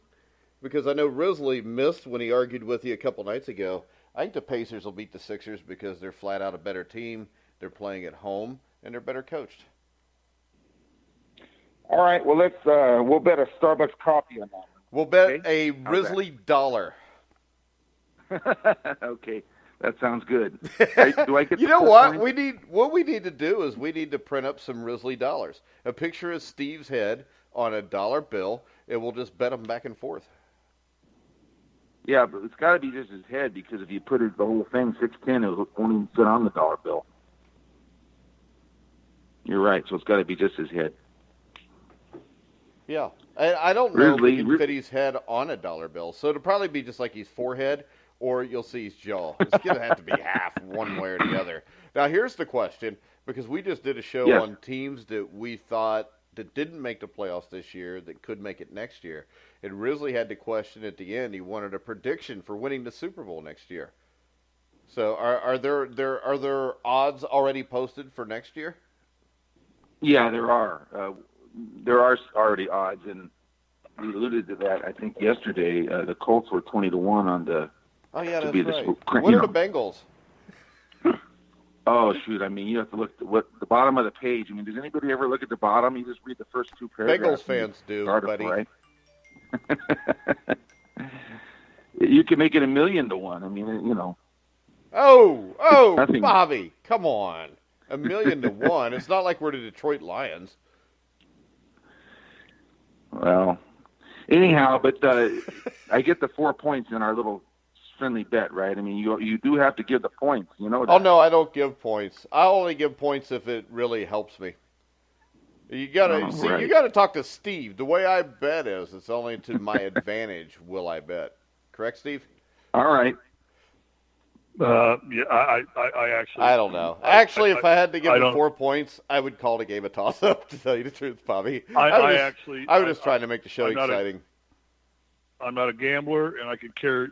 because I know Risley missed when he argued with you a couple nights ago. I think the Pacers will beat the Sixers because they're flat out a better team. They're playing at home, and they're better coached. All right, well, we'll bet a Starbucks coffee on that one. We'll bet a Risley $1. Okay, that sounds good. Do I get you know what? What we need to do is we need to print up some Risley dollars. A picture of Steve's head on a dollar bill, and we'll just bet them back and forth. Yeah, but it's got to be just his head, because if you put the whole thing 610, it won't even fit on the dollar bill. You're right, so it's got to be just his head. Yeah, I don't know if he can fit his head on a dollar bill, so it'll probably be just like his forehead, or you'll see his jaw. It's going to have to be half one way or the other. Now, here's the question, because we just did a show on teams that we thought that didn't make the playoffs this year that could make it next year. And Risley had the question at the end. He wanted a prediction for winning the Super Bowl next year. So are there odds already posted for next year? Yeah, there are. There are already odds, and we alluded to that, I think, yesterday. The Colts were 20-1 on the. Oh yeah, that's right. What are the Bengals? Oh shoot! I mean, you have to look at the bottom of the page. I mean, does anybody ever look at the bottom? You just read the first two paragraphs. Bengals fans do, buddy. Right? You can make it 1,000,000 to 1. I mean, you know. Oh, nothing. Bobby, come on. 1,000,000 to 1. It's not like we're the Detroit Lions. Well, anyhow, but I get the 4 points in our little friendly bet, right? I mean, you do have to give the points, you know. Oh no, I don't give points. I only give points if it really helps me. You gotta You gotta talk to Steve. The way I bet is, it's only to my advantage. Will I bet? Correct, Steve? All right. Yeah, I actually. I don't know. Actually, if I had to give him 4 points, I would call the game a toss-up. To tell you the truth, Bobby. I was just trying to make the show exciting. I'm not a gambler, and I could care.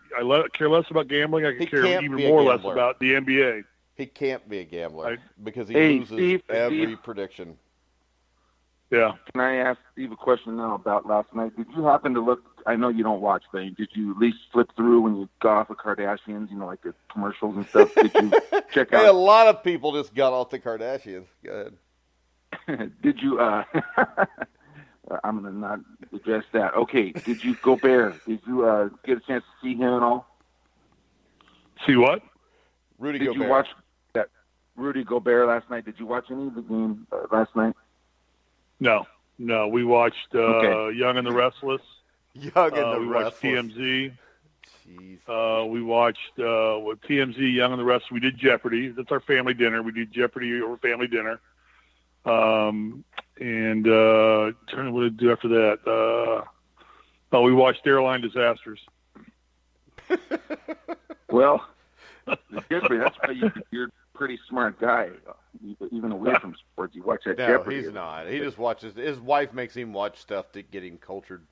Care less about gambling. I could care even more or less about the NBA. He can't be a gambler because he loses every prediction. Yeah. Can I ask Steve a question now about last night? Did you happen to look? I know you don't watch things. Did you at least flip through when you got off the Kardashians? You know, like the commercials and stuff. Did you check out? Hey, a lot of people just got off the Kardashians. Go ahead. Did you? I'm going to not address that. Okay. Did you go Bear? Did you get a chance to see him at all? See what? Rudy Gobert. Did you watch that Rudy Gobert last night? Did you watch any of the game last night? No. We watched Young and the Restless. Young and the we Restless. Watched TMZ. Jeez. We watched with TMZ, Young and the Restless. We did Jeopardy. That's our family dinner. We do Jeopardy over family dinner. And what did I do after that? We watched Airline Disasters. Well, Jeopardy, that's why you're a pretty smart guy. Even away from sports, you watch that Jeopardy. No, he's not. He just watches. His wife makes him watch stuff to get him cultured.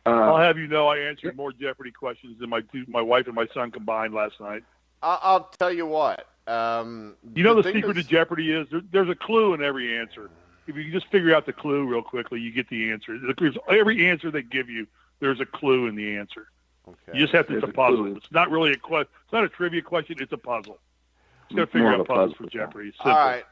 I'll have you know I answered more Jeopardy questions than my wife and my son combined last night. I'll tell you what. You know the secret to Jeopardy is there's a clue in every answer. If you can just figure out the clue real quickly, you get the answer. Every answer they give you, there's a clue in the answer. Okay. You just have to. It's a puzzle. It's not really it's not a trivia question. It's a puzzle. You got to figure out puzzles for Jeopardy. All right.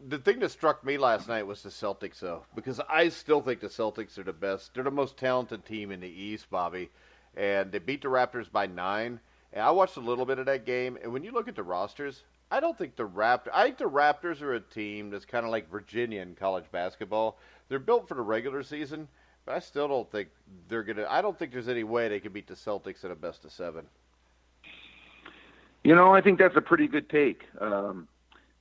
The thing that struck me last night was the Celtics, though, because I still think the Celtics are the best. They're the most talented team in the East, Bobby, and they beat the Raptors by 9. And I watched a little bit of that game, and when you look at the rosters, I think the Raptors are a team that's kind of like Virginia in college basketball. They're built for the regular season, but I still don't think they're gonna. I don't think there's any way they can beat the Celtics in a best of 7. You know, I think that's a pretty good take.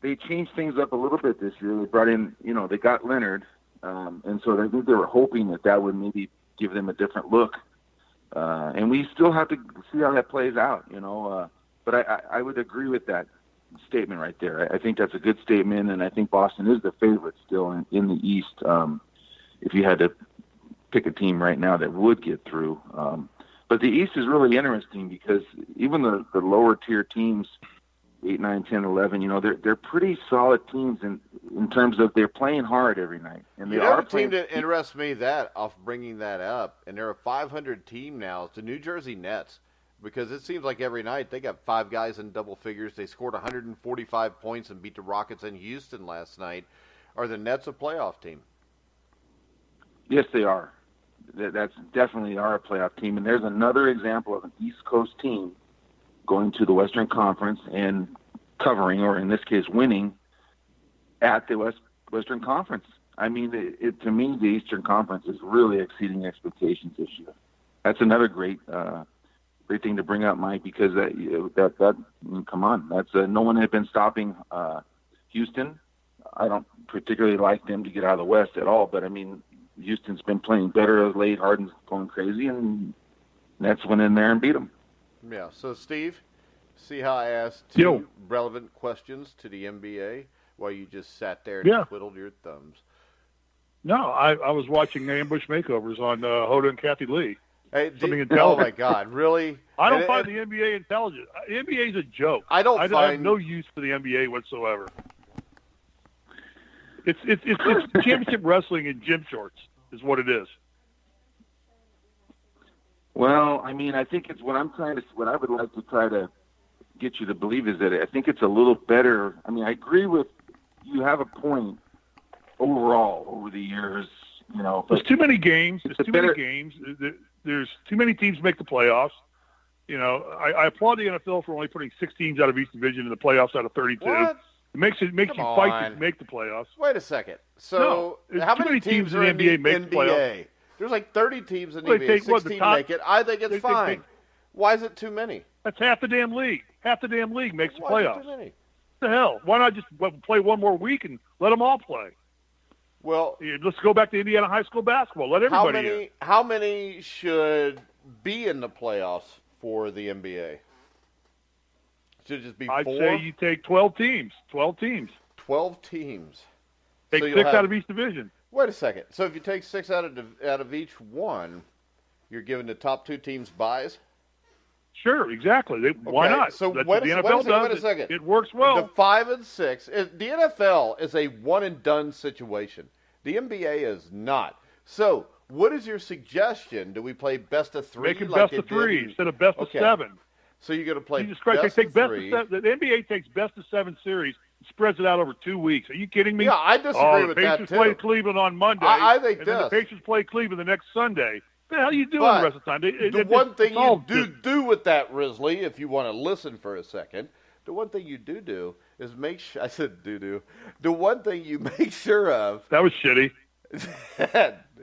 They changed things up a little bit this year. They brought in, they got Leonard, and so I think they were hoping that would maybe give them a different look. And we still have to see how that plays out, But I would agree with that statement right there. I think that's a good statement, and I think Boston is the favorite still in the East. If you had to pick a team right now that would get through. But the East is really interesting because even the lower tier teams, 8, 9, 10, 11, they're pretty solid teams in terms of they're playing hard every night. And they are a team that interests me off bringing that up, and they're a 500 team now. It's the New Jersey Nets, because it seems like every night they got 5 guys in double figures. They scored 145 points and beat the Rockets in Houston last night. Are the Nets a playoff team? Yes, they are. That's definitely our playoff team. And there's another example of an East Coast team going to the Western Conference and covering, or in this case, winning at the Western Conference. I mean, to me, the Eastern Conference is really exceeding expectations this year. That's another great thing to bring up, Mike, because come on, that's no one had been stopping Houston. I don't particularly like them to get out of the West at all, but I mean, Houston's been playing better of late. Harden's going crazy, and Nets went in there and beat them. Yeah. So, Steve, see how I asked Yo. two relevant questions to the NBA while you just sat there and twiddled your thumbs? No, I was watching Ambush Makeovers on Hoda and Kathy Lee. Hey, Something oh intelligent. my God, really? I don't find the NBA intelligent. The NBA is a joke. I have no use for the NBA whatsoever. It's championship wrestling in gym shorts is what it is. Well, I mean, I think it's what I would like to try to get you to believe is that I think it's a little better. I mean, I agree with you have a point overall over the years. You know, there's too many games. There's too many teams make the playoffs. You know, I applaud the NFL for only putting 6 teams out of each division in the playoffs out of 32. What? It makes you fight to make the playoffs. Wait a second. So how many teams are in the NBA? There's like 30 teams in the NBA. 16 make it. I think it's fine. Why is it too many? That's half the damn league. Half the damn league makes the playoffs. Is it too many? What the hell? Why not just play one more week and let them all play? Well, let's go back to Indiana high school basketball. Let everybody in. How many should be in the playoffs for the NBA? Should it just be 4? I'd say you take 12 teams. 12 teams. 12 teams. Take 6 out of each division. Wait a second. So if you take 6 out of each one, you're giving the top 2 teams buys? Sure, exactly. Why not? So That's wait the NFL does. Wait a second. It works well. The 5 and 6. The NFL is a one and done situation. The NBA is not. So what is your suggestion? Do we play best of 3? Make it best of 3 instead of best of 7. So you're going to play Jesus Christ, best they take of best 3. Of 7. The NBA takes best of 7 series and spreads it out over 2 weeks. Are you kidding me? Yeah, I disagree with that, too. The Pacers play Cleveland on Monday. I think and then the Pacers play Cleveland the next Sunday. What the hell are you doing the rest of the time? The one thing you do with that, Risley, if you want to listen for a second, the one thing you do is make sure – I said do-do. The one thing you make sure of – That was shitty.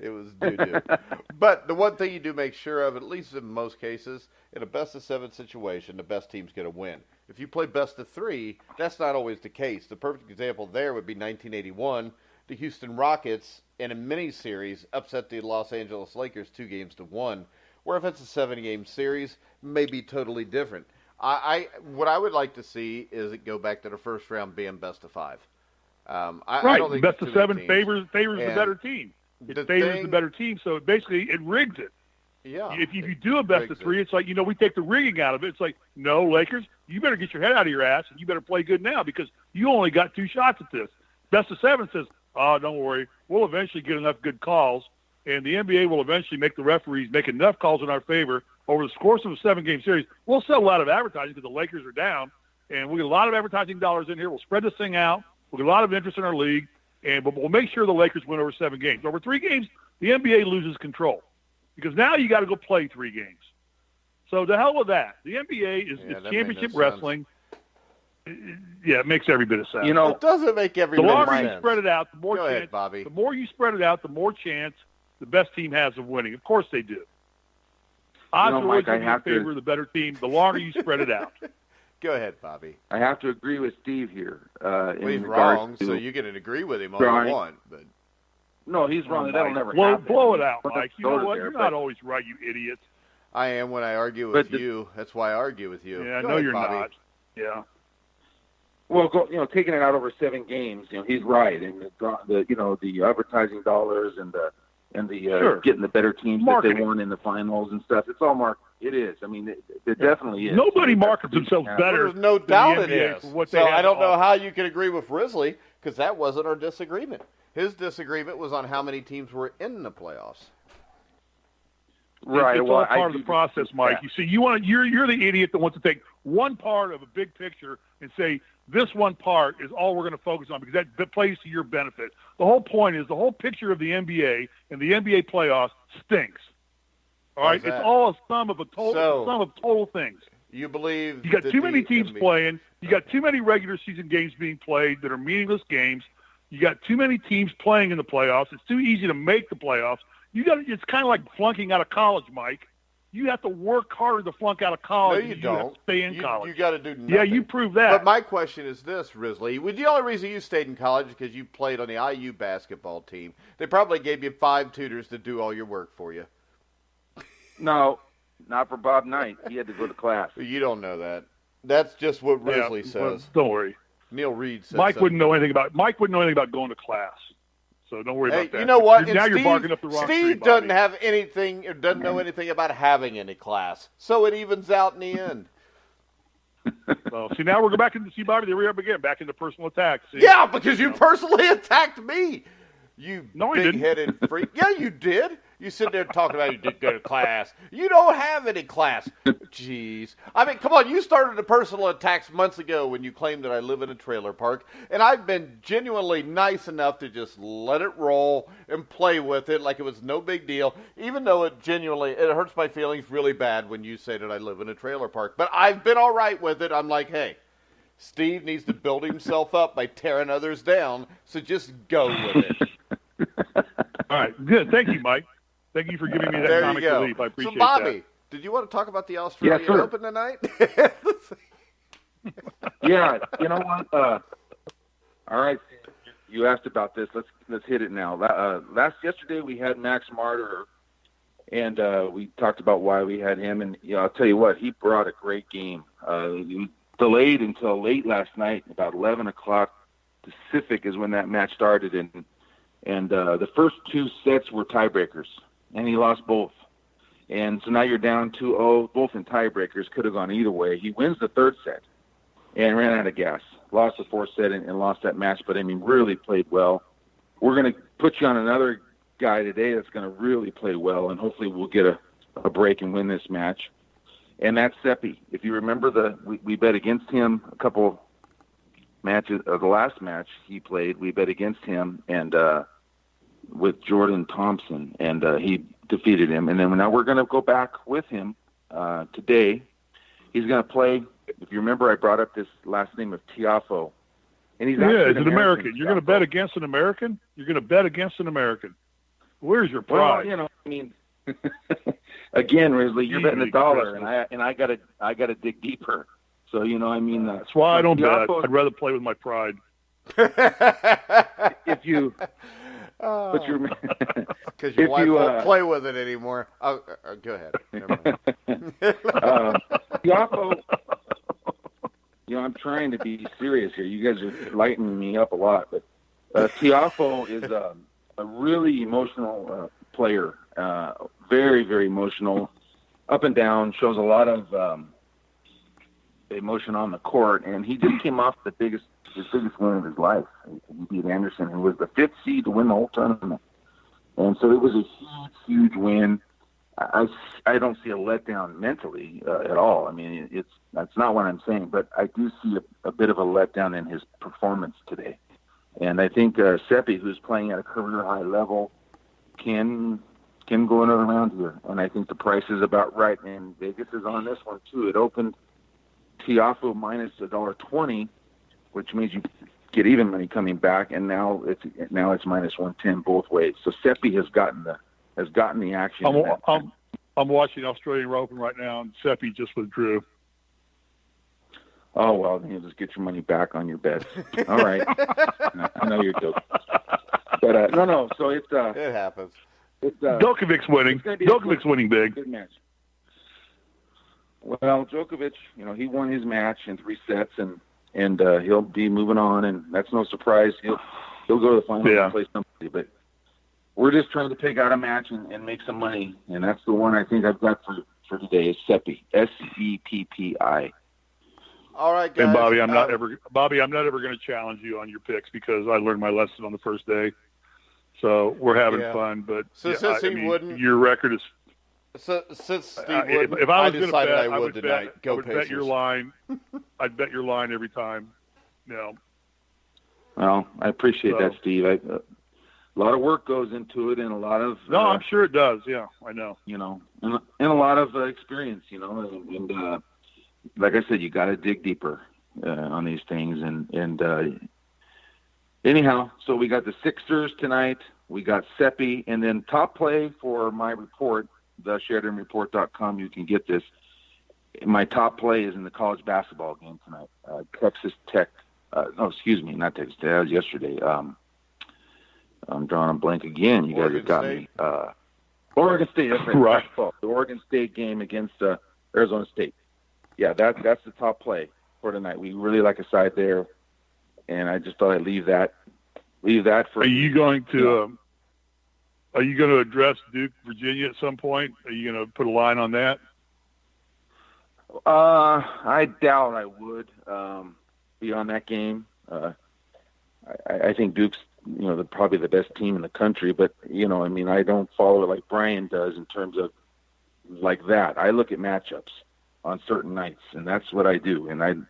It was do-do. But the one thing you do make sure of, at least in most cases, in a best-of-7 situation, the best team's going to win. If you play best-of-3, that's not always the case. The perfect example there would be 1981. The Houston Rockets, in a mini-series, upset the Los Angeles Lakers 2-1, where if it's a 7-game series, it may be totally different. What I would like to see is it go back to the first round being best-of-5. I don't think best of 7 favors the better team. It favors the better team, so basically it rigs it. Yeah. If you do a best of 3, it's like, we take the rigging out of it. It's like, no, Lakers, you better get your head out of your ass and you better play good now because you only got 2 shots at this. Best of 7 says, don't worry, we'll eventually get enough good calls, and the NBA will eventually make the referees make enough calls in our favor over the course of a 7-game series. We'll sell a lot of advertising because the Lakers are down, and we'll get a lot of advertising dollars in here. We'll spread this thing out. We'll get a lot of interest in our league, but we'll make sure the Lakers win over 7 games. Over 3 games, the NBA loses control because now you got to go play 3 games. So the hell with that. The NBA is championship wrestling. It makes every bit of sense. It doesn't make every bit of sense. The longer you spread it out, the more Go chance. ahead, Bobby. The more you spread it out, the more chance the best team has of winning. Of course they do. Odds are always in favor of the better team. The longer you spread it out. Go ahead, Bobby. I have to agree with Steve here. He's wrong, so you can agree with him all you want. But no, he's wrong. That'll never happen. Blow it out, Mike. You know what? You're not always right, you idiot. I am when I argue with you. That's why I argue with you. Yeah, I know you're not. Yeah. Well, taking it out over 7 games, he's right, and the advertising dollars and the getting the better teams marketing that they won in the finals and stuff. It's all marketing. It is. I mean, it definitely is. Nobody markets themselves better. There's no doubt it is. So I don't know how you can agree with Risley because that wasn't our disagreement. His disagreement was on how many teams were in the playoffs. Right. It's all part of the process, Mike. Yeah. You see, you're the idiot that wants to take one part of a big picture and say this one part is all we're going to focus on because that plays to your benefit. The whole point is the whole picture of the NBA and the NBA playoffs stinks. All right, it's all a sum of total things. You believe you got too many teams playing. You got too many regular season games being played that are meaningless games. You got too many teams playing in the playoffs. It's too easy to make the playoffs. It's kind of like flunking out of college, Mike. You have to work harder to flunk out of college. No, you don't. Have to stay in college. You got to do nothing. Yeah, you prove that. But my question is this, Risley. The only reason you stayed in college is because you played on the IU basketball team. They probably gave you 5 tutors to do all your work for you. No, Not for Bob Knight. He had to go to class. You don't know that. That's just what Risley says. Well, don't worry. Neil Reed says Mike wouldn't know anything about going to class. So don't worry about that. You know what? You're barking up the wrong tree, Steve doesn't have anything, or doesn't know anything about having any class, so it evens out in the end. Well, see, now we're back into Bobby. There we are again, back into personal attacks. See? Yeah, because you personally attacked me. You big-headed freak. Yeah, you did. You sit there talking about you did go to class. You don't have any class. Jeez. I mean, come on. You started the personal attacks months ago when you claimed that I live in a trailer park. And I've been genuinely nice enough to just let it roll and play with it like it was no big deal, even though it hurts my feelings really bad when you say that I live in a trailer park. But I've been all right with it. I'm like, hey, Steve needs to build himself up by tearing others down, so just go with it. All right. Good. Thank you, Mike. Thank you for giving me that comic relief. I appreciate that. So, Bobby, did you want to talk about the Australian Open tonight? Yeah, you know what? All right, you asked about this. Let's hit it now. Yesterday we had Max Martyr, and we talked about why we had him. And I'll tell you what, he brought a great game. He delayed until late last night, about 11 o'clock Pacific is when that match started, and the first two sets were tiebreakers. And he lost both. And so now you're down 2-0, both in tiebreakers. Could have gone either way. He wins the third set and ran out of gas. Lost the fourth set and lost that match. But, I mean, really played well. We're going to put you on another guy today that's going to really play well, and hopefully we'll get a break and win this match. And that's Seppi. If you remember, we bet against him a couple matches. The last match he played, we bet against him, and with Jordan Thompson, and he defeated him. And then now we're going to go back with him today. He's going to play. If you remember, I brought up this last name of Tiafoe. And he's it's an American. You're going to bet against an American? You're going to bet against an American. Where's your pride? Well, I mean, again, Risley, you're betting $1, and I got to dig deeper. So, that's why I don't bet. I'd rather play with my pride. If you... But because your wife won't play with it anymore. Oh, go ahead. Tiafoe, I'm trying to be serious here. You guys are lightening me up a lot, but Tiafoe is a really emotional player. Very, very emotional, up and down. Shows a lot of emotion on the court, and he just came off his biggest win of his life. He beat Anderson, who was the 5th seed to win the whole tournament. And so it was a huge, huge win. I don't see a letdown mentally at all. I mean, that's not what I'm saying, but I do see a bit of a letdown in his performance today. And I think Seppi, who's playing at a career high level, can go another round here. And I think the price is about right. And Vegas is on this one too. It opened Tiafoe minus $1.20, which means you get even money coming back, and now it's minus 110 both ways. So Seppi has gotten the action. I'm watching Australian Open right now, and Seppi just withdrew. Oh well, then you just get your money back on your bet. All right, I know you're joking, but no. So it's it happens. It's Djokovic's winning. Djokovic's winning big. Good match. Well, Djokovic, he won his match in 3 sets, and he'll be moving on, and that's no surprise. He'll go to the final and play somebody. But we're just trying to pick out a match and make some money, and that's the one I think I've got for today is Seppi, Seppi. All right, guys. And Bobby, I'm not ever going to challenge you on your picks because I learned my lesson on the first day. So we're having fun, but your record is. So since Steve wouldn't, if I was going to bet, I would tonight. Go I would Pacers. bet your line. I'd bet your line every time. Well, I appreciate that, Steve. A lot of work goes into it, and a lot of I'm sure it does. Yeah, I know. And a lot of experience. And like I said, you got to dig deeper on these things. And anyhow, so we got the Sixers tonight. We got Seppi, and then top play for my report. TheSheridanReport.com. You can get this. My top play is in the college basketball game tonight. Texas Tech. Not Texas Tech. That was yesterday. I'm drawing a blank again. You guys have got me. Oregon State, that's Right. The Oregon State game against Arizona State. Yeah, that's the top play for tonight. We really like a side there, and I just thought I'd leave that for. Are you going to address Duke, Virginia at some point? Are you going to put a line on that? I doubt I would be on that game. I think Duke's, probably the best team in the country, but I don't follow it like Brian does in terms of like that. I look at matchups on certain nights, and that's what I do. And I'm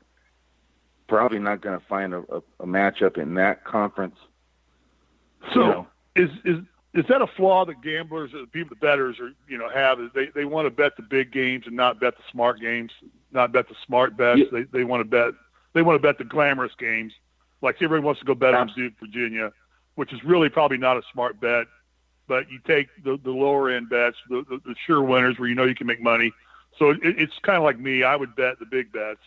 probably not going to find a matchup in that conference. So is that a flaw that gamblers, the bettors, have? Is they want to bet the big games and not bet the smart games, not bet the smart bets. Yeah. They want to bet the glamorous games. Like everybody wants to go bet on Duke, Virginia, which is really probably not a smart bet. But you take the lower end bets, the sure winners where you can make money. So it's kind of like me. I would bet the big bets.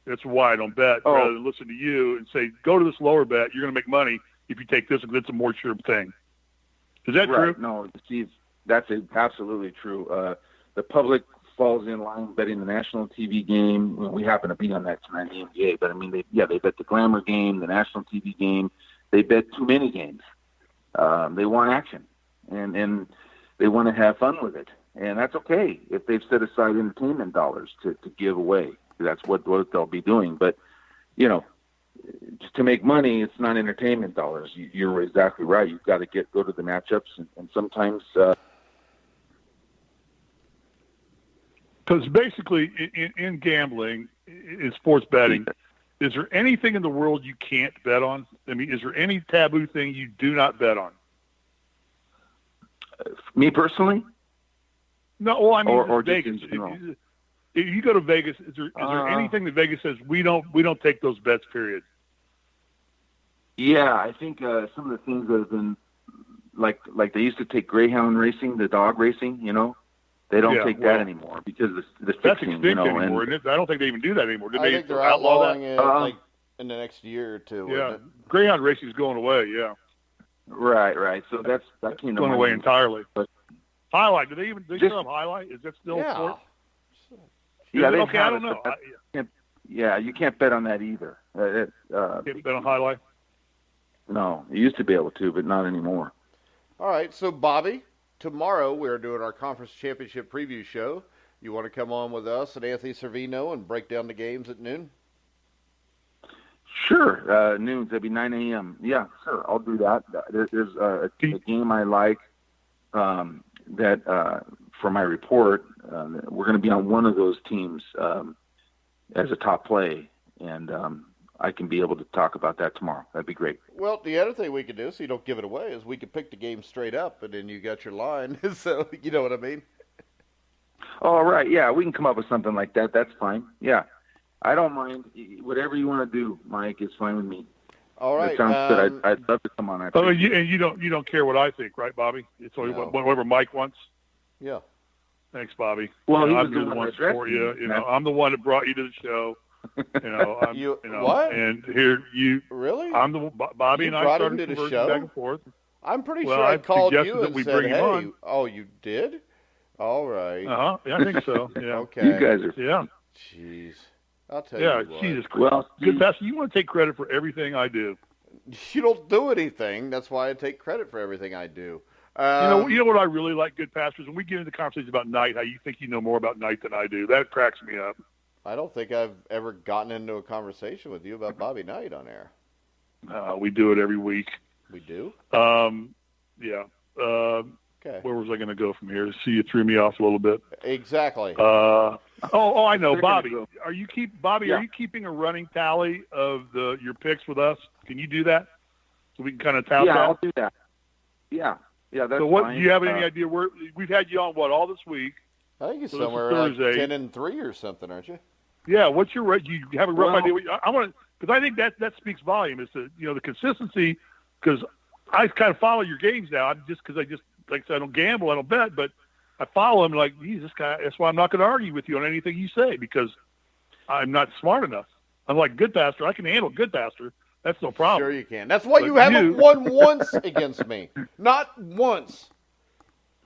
That's why I don't bet, rather than listen to you and say, go to this lower bet. You're going to make money if you take this, because it's a more sure thing. Is that right. true? No, Steve, that's absolutely true. The public falls in line betting the national TV game. We happen to be on that tonight in the NBA, but they bet the glamour game, the national TV game. They bet too many games. They want action, and they want to have fun with it, and that's okay if they've set aside entertainment dollars to give away. That's what they'll be doing. But just to make money, it's not entertainment dollars. You're exactly right. You've got to go to the matchups, and sometimes. Because basically, in gambling, in sports betting, is there anything in the world you can't bet on? I mean, is there any taboo thing you do not bet on? Me personally? No, well, I mean, or Vegas. Just If you go to Vegas, is there anything that Vegas says we don't take those bets? Period. Yeah, I think some of the things that have been like they used to take greyhound racing, the dog racing. They don't take that anymore because the fixing. That's extinct anymore, and I don't think they even do that anymore. I think they're outlawing it in the next year or two. Yeah, greyhound racing is going away. Yeah. Right. So that came to going away entirely. But highlight? Do they still have highlight? Is that still a sport? Yeah, okay. I don't know. You can't bet on that either. Can't bet on highlight. No, you used to be able to, but not anymore. All right, so Bobby, tomorrow we're doing our conference championship preview show. You want to come on with us and Anthony Servino and break down the games at noon? Sure, noon. That'd be 9 a.m. Yeah, sure, I'll do that. There's a game I like that for my report. We're going to be on one of those teams as a top play, and I can be able to talk about that tomorrow. That'd be great. Well, the other thing we could do, so you don't give it away, is we could pick the game straight up, and then you got your line. So, you know what I mean? All right. Yeah, we can come up with something like that. That's fine. Yeah. I don't mind. Whatever you want to do, Mike, is fine with me. All right. That sounds good. I'd love to come on. And you don't care what I think, right, Bobby? It's only whatever Mike wants. Yeah. Thanks, Bobby. Well, I'm the one to support you. I'm the one that brought you to the show. What? And here you really? I'm the Bobby you and I started to the conversing show? back and forth. I'm pretty sure I called you and said, "Hey." On. Oh, you did? All right. Yeah, I think so. Yeah. Okay. You guys are. Yeah. Jeez. I'll tell you what. Jesus Christ. Well, Goodpaster, you want to take credit for everything I do. You don't do anything. That's why I take credit for everything I do. You know what I really like, Goodpasters? When we get into conversations about night, how you think you know more about night than I do. That cracks me up. I don't think I've ever gotten into a conversation with you about Bobby Knight on air. We do it every week. We do? Yeah. Okay. Where was I going to go from here? See, you threw me off a little bit. Exactly. I know, Bobby. Are you keeping a running tally of your picks with us? Can you do that so we can kind of tout that? Yeah, I'll do that. Yeah, that's so what? fine. Do you have any idea where we've had you on? What all this week? I think it's somewhere like 10-3 or something, aren't you? Yeah. What's your rate? Do you have a rough idea? I want to, because I think that speaks volume. Is the consistency. Because I kind of follow your games now. Because I like I said, I don't gamble, I don't bet, but I follow him. Like, geez, this guy. That's why I'm not going to argue with you on anything you say, because I'm not smart enough. Unlike Goodpaster, I can handle Goodpaster. That's no problem. Sure you can. That's why you haven't won once against me. Not once.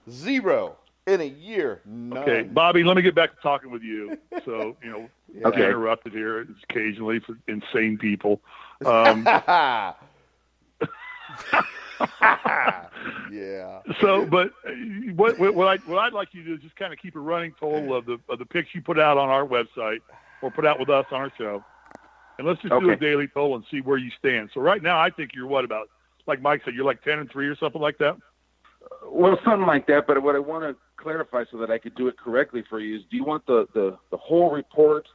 0 in a year. None. Okay, Bobby, let me get back to talking with you. So, Yeah. get interrupted here occasionally for insane people. Yeah. So, but what I'd like you to do is just kind of keep a running total of the picks you put out on our website or put out with us on our show, and let's just do a daily total and see where you stand. So right now, I think you're about, like Mike said, you're like 10-3 or something like that. Well, something like that. But what I want to clarify so that I could do it correctly for you is: do you want the whole report,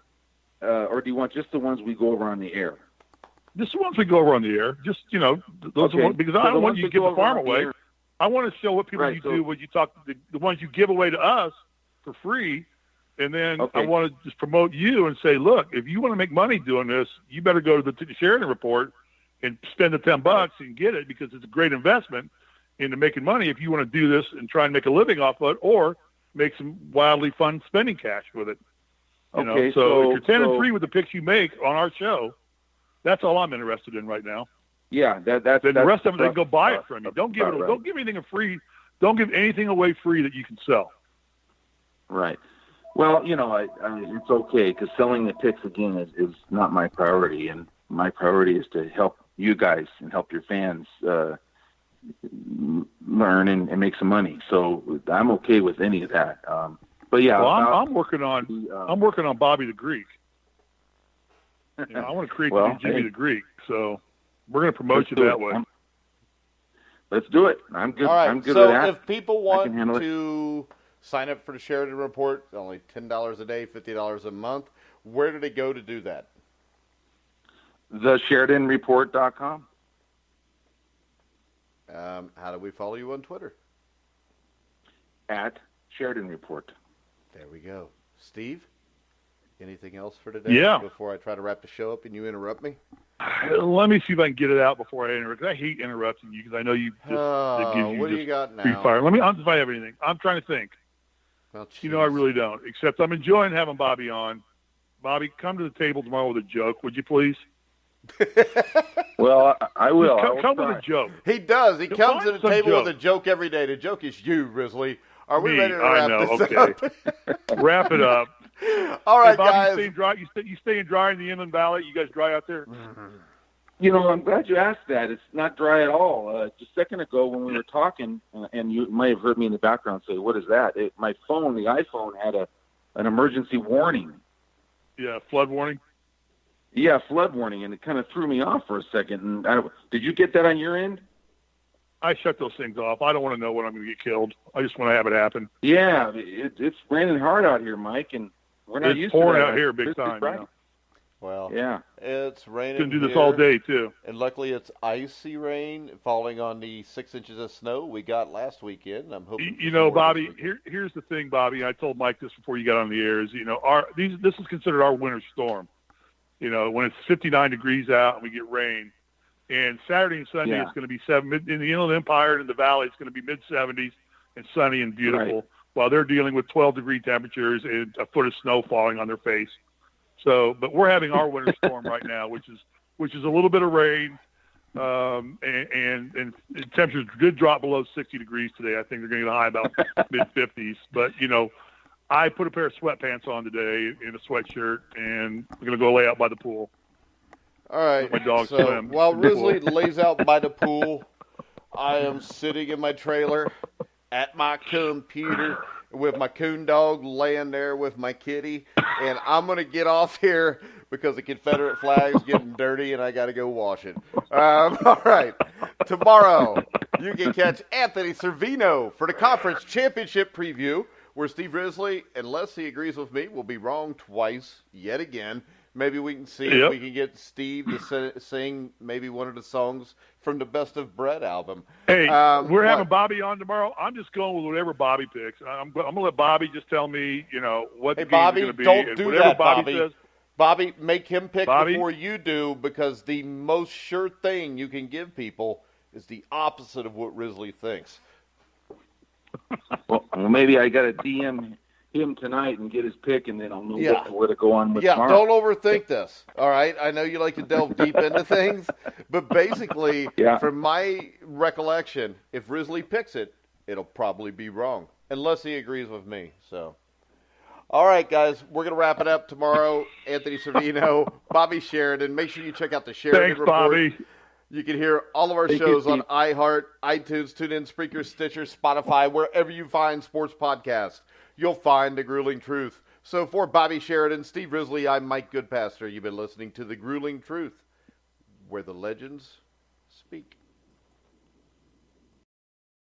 or do you want just the ones we go over on the air? Just the ones we go over on the air. Just those are because I don't want you to give the farm away. I want to show what people you do when you talk the ones you give away to us for free, and then I want to just promote you and say, look, if you want to make money doing this, you better go to the Sheridan Report and spend the $10 and get it, because it's a great investment into making money if you want to do this and try and make a living off of it, or make some wildly fun spending cash with it. So if you're 10-3 with the picks you make on our show, that's all I'm interested in right now. Yeah, that's the rest of it, they can go buy it from you. Don't give anything free. Don't give anything away free that you can sell. Right. Well, it's okay, because selling the picks again is not my priority, and my priority is to help you guys and help your fans learn and make some money. So I'm okay with any of that. But yeah, well, I'm working on Bobby the Greek. I want to create Jimmy the Greek. So we're going to promote you that way. Let's do it. I'm good. All right. I'm good with that. So if people want to sign up for the Sheridan Report, only $10 a day, $50 a month, where do they go to do that? TheSheridanReport.com. How do we follow you on Twitter? At Sheridan Report. There we go. Steve, anything else for today? Before I try to wrap the show up and you interrupt me? Let me see if I can get it out before I interrupt. I hate interrupting you, because I know you just what do you got now? Fire. Let me if I have anything. I'm trying to think. Well, I really don't. Except I'm enjoying having Bobby on. Bobby, come to the table tomorrow with a joke, would you please? Well, I will. Come with a joke. He does. He comes to the table with a joke every day. The joke is you, Risley. Are we ready to wrap this up? Wrap it up. All right, Bobby, guys. You staying dry in the Inland Valley? You guys dry out there? I'm glad you asked that. It's not dry at all. Just a second ago when we were talking, and you might have heard me in the background say, what is that? My phone, the iPhone, had an emergency warning. Yeah, flood warning? Yeah, flood warning, and it kind of threw me off for a second. And did you get that on your end? I shut those things off. I don't want to know when I'm going to get killed. I just want to have it happen. Yeah, it's raining hard out here, Mike, and we're not used to it. It's pouring out here big time. Well, yeah, it's raining. Can do this all day too. And luckily, it's icy rain falling on the 6 inches of snow we got last weekend. I'm hoping. Bobby. Here's the thing, Bobby. I told Mike this before you got on the air. Is this is considered our winter storm. When it's 59 degrees out and we get rain. And Saturday and Sunday it's going to be in the Inland Empire and in the Valley. It's going to be mid-70s and sunny and beautiful, while they're dealing with 12-degree temperatures and a foot of snow falling on their face. So, but we're having our winter storm right now, which is a little bit of rain, and temperatures did drop below 60 degrees today. I think they're going to get a high about mid-50s. But I put a pair of sweatpants on today and a sweatshirt, and I'm going to go lay out by the pool. All right. My dog so swim. While Risley lays out by the pool, I am sitting in my trailer at my computer with my coon dog laying there with my kitty, and I'm going to get off here because the Confederate flag's getting dirty and I got to go wash it. All right. Tomorrow, you can catch Anthony Servino for the conference championship preview, where Steve Risley, unless he agrees with me, will be wrong twice yet again. Maybe we can see if we can get Steve to sing maybe one of the songs from the Best of Bread album. Hey, we're having Bobby on tomorrow. I'm just going with whatever Bobby picks. I'm going to let Bobby just tell me, what the game's going to be. Don't do that, Bobby says, Bobby, make him pick before you do, because the most sure thing you can give people is the opposite of what Risley thinks. Well, maybe I got to DM him tonight and get his pick, and then I'll know where to go on with tomorrow. Don't overthink this, all right? I know you like to delve deep into things, but basically, from my recollection, if Risley picks it, it'll probably be wrong, unless he agrees with me. So, all right, guys, we're going to wrap it up tomorrow. Anthony Servino, Bobby Sheridan. Make sure you check out the Sheridan Thanks, Report. Bobby. You can hear all of our Thank shows you, on Steve. iHeart, iTunes, TuneIn, Spreaker, Stitcher, Spotify, wherever you find sports podcasts. You'll find The Grueling Truth. So for Bobby Sheridan, Steve Risley, I'm Mike Goodpaster. You've been listening to The Grueling Truth, where the legends speak.